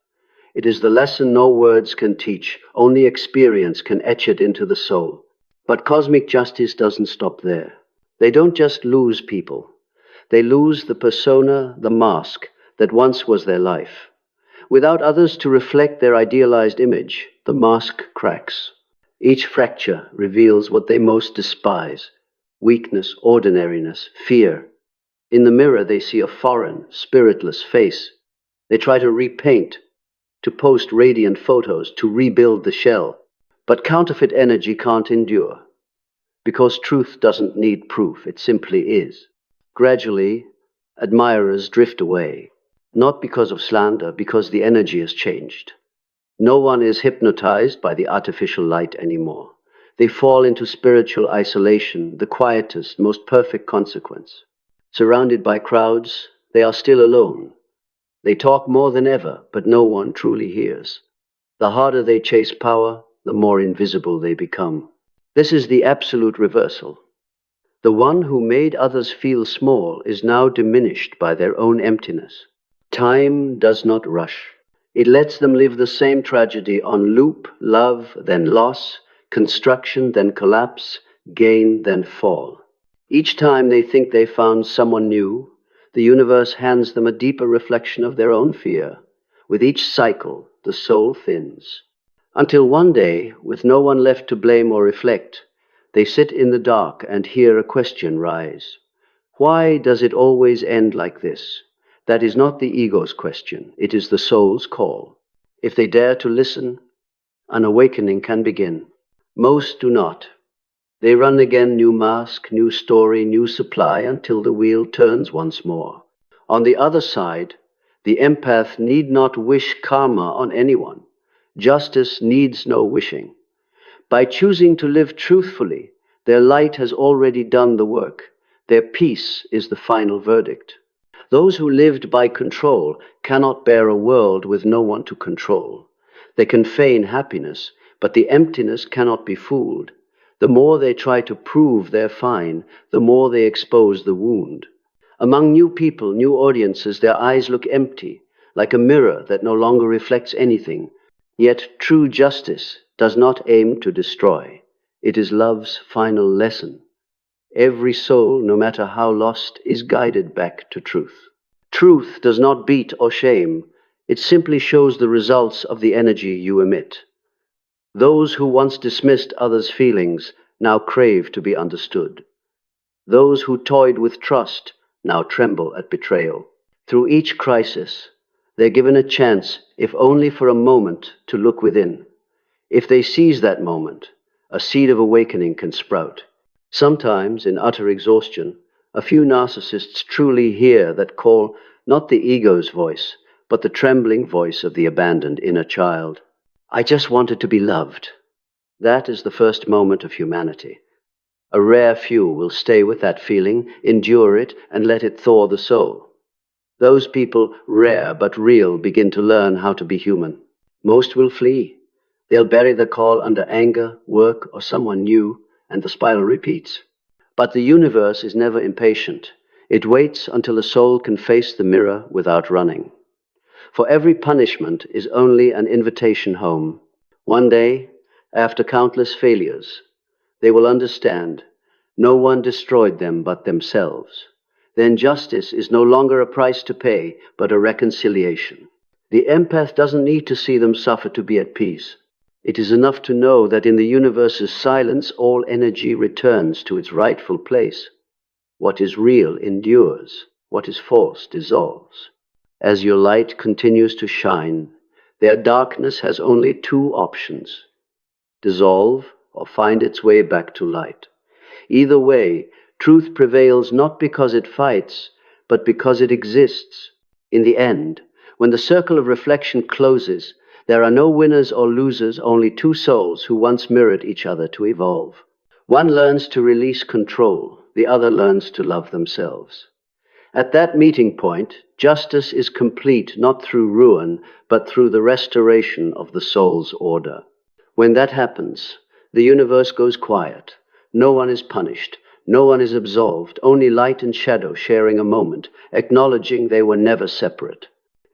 It is the lesson no words can teach, only experience can etch it into the soul. But cosmic justice doesn't stop there. They don't just lose people. They lose the persona, the mask, that once was their life. Without others to reflect their idealized image, the mask cracks. Each fracture reveals what they most despise: weakness, ordinariness, fear. In the mirror, they see a foreign, spiritless face. They try to repaint, to post radiant photos, to rebuild the shell. But counterfeit energy can't endure, because truth doesn't need proof, it simply is. Gradually, admirers drift away, not because of slander, because the energy has changed. No one is hypnotized by the artificial light anymore. They fall into spiritual isolation, the quietest, most perfect consequence. Surrounded by crowds, they are still alone. They talk more than ever, but no one truly hears. The harder they chase power, the more invisible they become. This is the absolute reversal. The one who made others feel small is now diminished by their own emptiness. Time does not rush. It lets them live the same tragedy on loop: love, then loss, construction, then collapse, gain, then fall. Each time they think they found someone new, the universe hands them a deeper reflection of their own fear. With each cycle, the soul thins. Until one day, with no one left to blame or reflect, they sit in the dark and hear a question rise. Why does it always end like this? That is not the ego's question, it is the soul's call. If they dare to listen, an awakening can begin. Most do not. They run again, new mask, new story, new supply, until the wheel turns once more. On the other side, the empath need not wish karma on anyone. Justice needs no wishing. By choosing to live truthfully, their light has already done the work. Their peace is the final verdict. Those who lived by control cannot bear a world with no one to control. They can feign happiness, but the emptiness cannot be fooled. The more they try to prove they're fine, the more they expose the wound. Among new people, new audiences, their eyes look empty, like a mirror that no longer reflects anything. Yet true justice does not aim to destroy. It is love's final lesson. Every soul, no matter how lost, is guided back to truth. Truth does not beat or shame. It simply shows the results of the energy you emit. Those who once dismissed others' feelings now crave to be understood. Those who toyed with trust now tremble at betrayal. Through each crisis, they're given a chance, if only for a moment, to look within. If they seize that moment, a seed of awakening can sprout. Sometimes, in utter exhaustion, a few narcissists truly hear that call, not the ego's voice, but the trembling voice of the abandoned inner child. I just wanted to be loved. That is the first moment of humanity. A rare few will stay with that feeling, endure it, and let it thaw the soul. Those people, rare but real, begin to learn how to be human. Most will flee. They'll bury the call under anger, work, or someone new, and the spiral repeats. But the universe is never impatient. It waits until a soul can face the mirror without running. For every punishment is only an invitation home. One day, after countless failures, they will understand no one destroyed them but themselves. Then justice is no longer a price to pay, but a reconciliation. The empath doesn't need to see them suffer to be at peace. It is enough to know that in the universe's silence, all energy returns to its rightful place. What is real endures. What is false dissolves. As your light continues to shine, their darkness has only two options: dissolve or find its way back to light. Either way, truth prevails not because it fights, but because it exists. In the end, when the circle of reflection closes, there are no winners or losers, only two souls who once mirrored each other to evolve. One learns to release control, the other learns to love themselves. At that meeting point, justice is complete not through ruin, but through the restoration of the soul's order. When that happens, the universe goes quiet. No one is punished. No one is absolved. Only light and shadow sharing a moment, acknowledging they were never separate.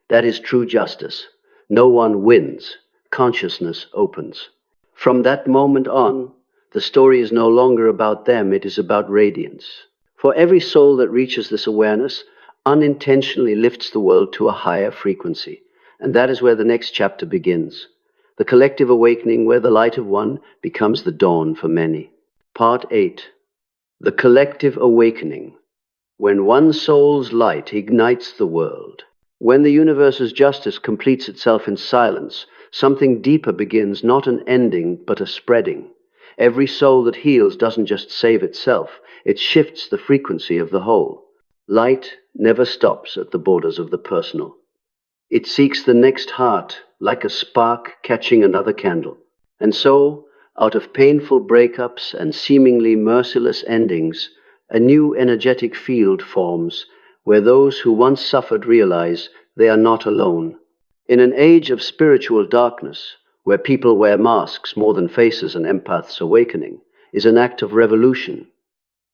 That is true justice. No one wins. Consciousness opens. From that moment on, the story is no longer about them. It is about radiance. For every soul that reaches this awareness unintentionally lifts the world to a higher frequency. And that is where the next chapter begins. the collective awakening where the light of one becomes the dawn for many. Part 8. The collective awakening, when one soul's light ignites the world. When the universe's justice completes itself in silence, something deeper begins, not an ending, but a spreading. Every soul that heals doesn't just save itself, it shifts the frequency of the whole. Light never stops at the borders of the personal. It seeks the next heart, like a spark catching another candle. And so, out of painful breakups and seemingly merciless endings, a new energetic field forms, where those who once suffered realize they are not alone. In an age of spiritual darkness, where people wear masks more than faces, an empath's awakening is an act of revolution.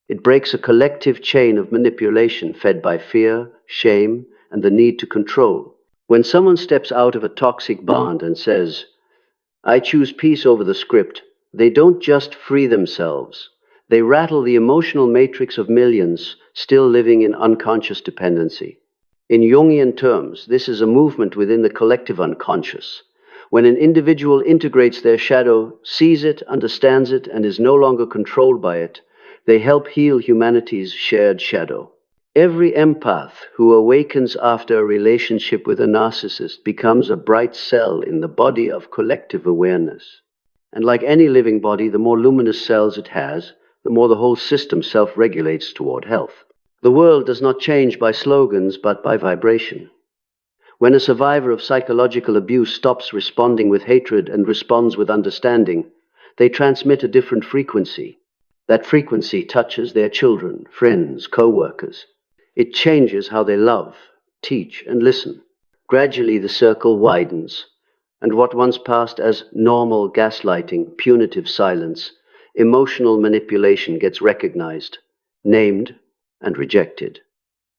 It breaks a collective chain of manipulation fed by fear, shame, and the need to control. When someone steps out of a toxic bond and says, "I choose peace over the script," they don't just free themselves. They rattle the emotional matrix of millions still living in unconscious dependency. In Jungian terms, this is a movement within the collective unconscious. When an individual integrates their shadow, sees it, understands it, and is no longer controlled by it, they help heal humanity's shared shadow. Every empath who awakens after a relationship with a narcissist becomes a bright cell in the body of collective awareness. And like any living body, the more luminous cells it has, the more the whole system self-regulates toward health. The world does not change by slogans, but by vibration. When a survivor of psychological abuse stops responding with hatred and responds with understanding, they transmit a different frequency. That frequency touches their children, friends, co-workers. It changes how they love, teach, and listen. Gradually, the circle widens, and what once passed as normal gaslighting, punitive silence, emotional manipulation gets recognized, named, and rejected.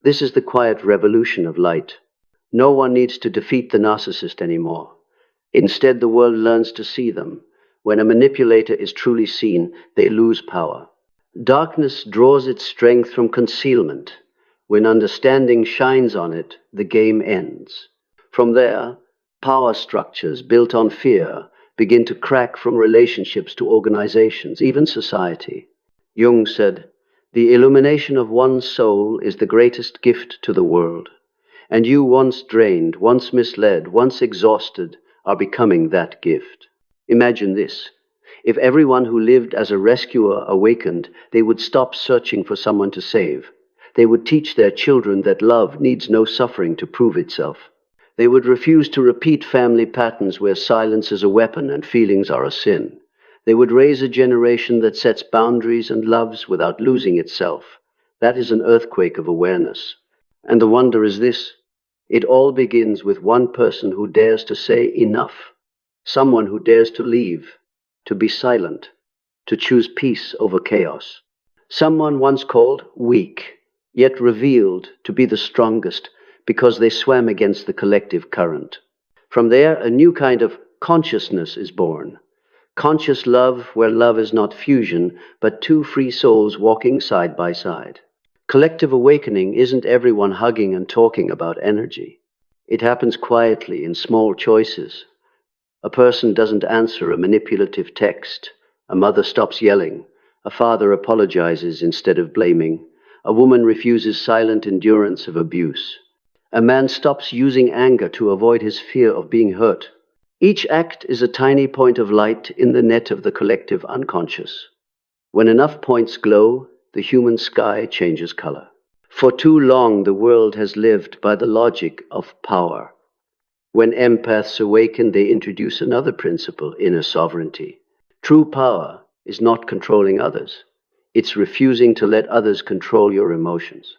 This is the quiet revolution of light. No one needs to defeat the narcissist anymore. Instead, the world learns to see them. When a manipulator is truly seen, they lose power. Darkness draws its strength from concealment. When understanding shines on it, the game ends. From there, power structures built on fear begin to crack, from relationships to organizations, even society. Jung said, "The illumination of one soul is the greatest gift to the world. And you, once drained, once misled, once exhausted, are becoming that gift." Imagine this. If everyone who lived as a rescuer awakened, they would stop searching for someone to save. They would teach their children that love needs no suffering to prove itself. They would refuse to repeat family patterns where silence is a weapon and feelings are a sin. They would raise a generation that sets boundaries and loves without losing itself. That is an earthquake of awareness. And the wonder is this: it all begins with one person who dares to say enough, someone who dares to leave, to be silent, to choose peace over chaos. Someone once called weak, yet revealed to be the strongest because they swam against the collective current. From there, a new kind of consciousness is born. Conscious love, where love is not fusion, but two free souls walking side by side. Collective awakening isn't everyone hugging and talking about energy. It happens quietly in small choices. A person doesn't answer a manipulative text. A mother stops yelling. A father apologizes instead of blaming. A woman refuses silent endurance of abuse. A man stops using anger to avoid his fear of being hurt. Each act is a tiny point of light in the net of the collective unconscious. When enough points glow, the human sky changes color. For too long, the world has lived by the logic of power. When empaths awaken, they introduce another principle, inner sovereignty. True power is not controlling others. It's refusing to let others control your emotions.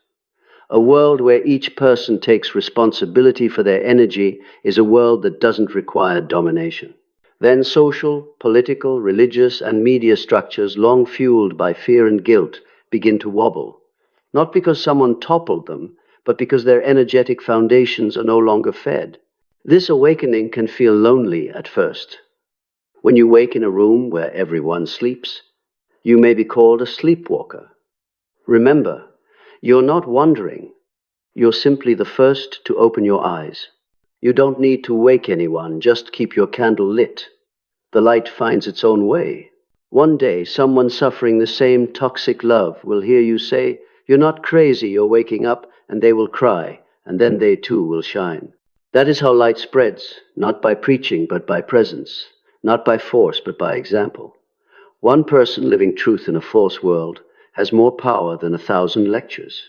A world where each person takes responsibility for their energy is a world that doesn't require domination. Then social, political, religious, and media structures, long fueled by fear and guilt, begin to wobble. Not because someone toppled them, but because their energetic foundations are no longer fed. This awakening can feel lonely at first. When you wake in a room where everyone sleeps, you may be called a sleepwalker. Remember, you're not wandering. You're simply the first to open your eyes. You don't need to wake anyone, just keep your candle lit. the light finds its own way. One day, someone suffering the same toxic love will hear you say, "You're not crazy, you're waking up," and they will cry, and then they too will shine. That is how light spreads, not by preaching, but by presence, not by force, but by example. One person living truth in a false world has more power than 1,000 lectures.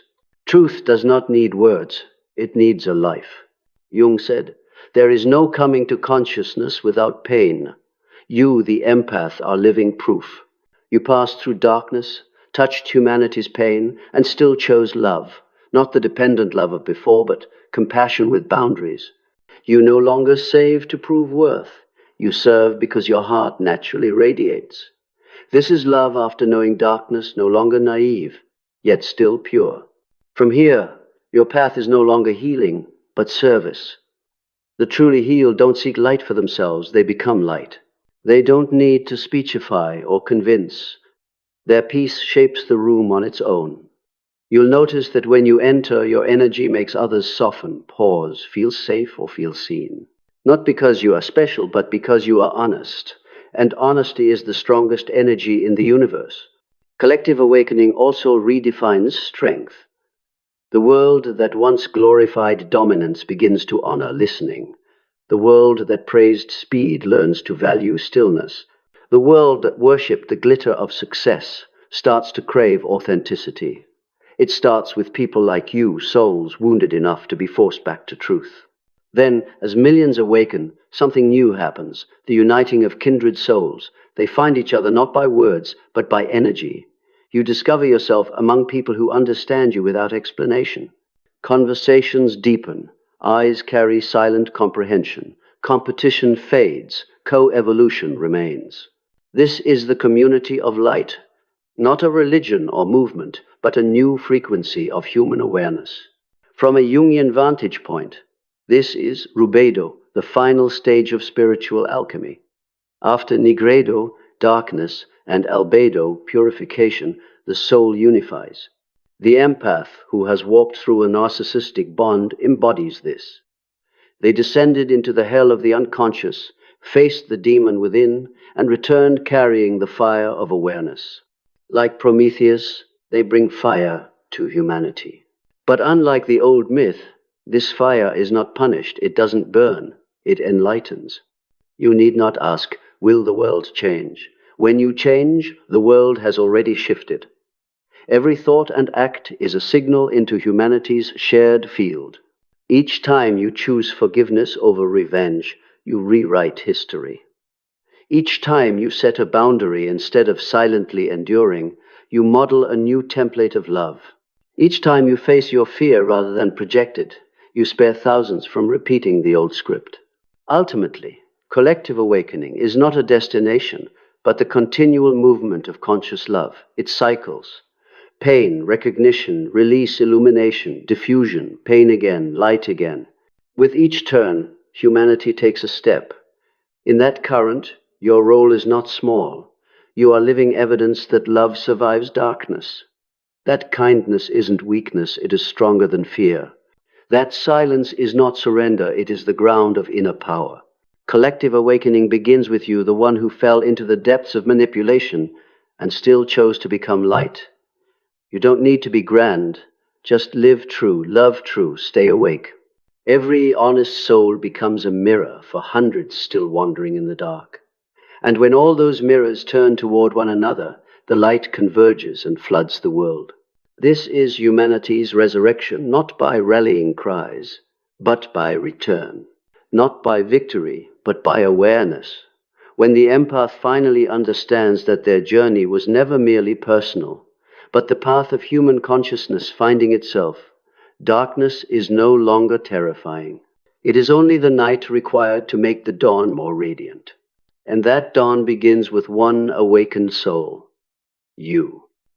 Truth does not need words, it needs a life. Jung said, "There is no coming to consciousness without pain." You, the empath, are living proof. You passed through darkness, touched humanity's pain, and still chose love, not the dependent love of before, but compassion with boundaries. You no longer save to prove worth. You serve because your heart naturally radiates. This is love after knowing darkness, no longer naive, yet still pure. From here, your path is no longer healing, but service. The truly healed don't seek light for themselves, they become light. They don't need to speechify or convince. Their peace shapes the room on its own. You'll notice that when you enter, your energy makes others soften, pause, feel safe or feel seen. Not because you are special, but because you are honest. And honesty is the strongest energy in the universe. Collective awakening also redefines strength. The world that once glorified dominance begins to honor listening. The world that praised speed learns to value stillness. The world that worshipped the glitter of success starts to crave authenticity. It starts with people like you, souls wounded enough to be forced back to truth. Then, as millions awaken, something new happens, the uniting of kindred souls. They find each other not by words, but by energy. You discover yourself among people who understand you without explanation. Conversations deepen. Eyes carry silent comprehension. Competition fades. Co-evolution remains. This is the community of light, not a religion or movement, but a new frequency of human awareness. From a Jungian vantage point, this is rubedo, the final stage of spiritual alchemy. After nigredo, darkness, and albedo, purification, the soul unifies. The empath who has walked through a narcissistic bond embodies this. They descended into the hell of the unconscious, faced the demon within, and returned carrying the fire of awareness. Like Prometheus, they bring fire to humanity. But unlike the old myth, this fire is not punished. It doesn't burn. It enlightens. You need not ask, will the world change? When you change, the world has already shifted. Every thought and act is a signal into humanity's shared field. Each time you choose forgiveness over revenge, you rewrite history. Each time you set a boundary instead of silently enduring, you model a new template of love. Each time you face your fear rather than project it, you spare thousands from repeating the old script. Ultimately, collective awakening is not a destination, but the continual movement of conscious love. It cycles. Pain, recognition, release, illumination, diffusion, pain again, light again. With each turn, humanity takes a step. In that current, your role is not small. You are living evidence that love survives darkness. That kindness isn't weakness, it is stronger than fear. That silence is not surrender, it is the ground of inner power. Collective awakening begins with you, the one who fell into the depths of manipulation and still chose to become light. You don't need to be grand, just live true, love true, stay awake. Every honest soul becomes a mirror for hundreds still wandering in the dark. And when all those mirrors turn toward one another, the light converges and floods the world. This is humanity's resurrection, not by rallying cries, but by return. Not by victory, but by awareness. When the empath finally understands that their journey was never merely personal, but the path of human consciousness finding itself, darkness is no longer terrifying. It is only the night required to make the dawn more radiant. And that dawn begins with one awakened soul, you.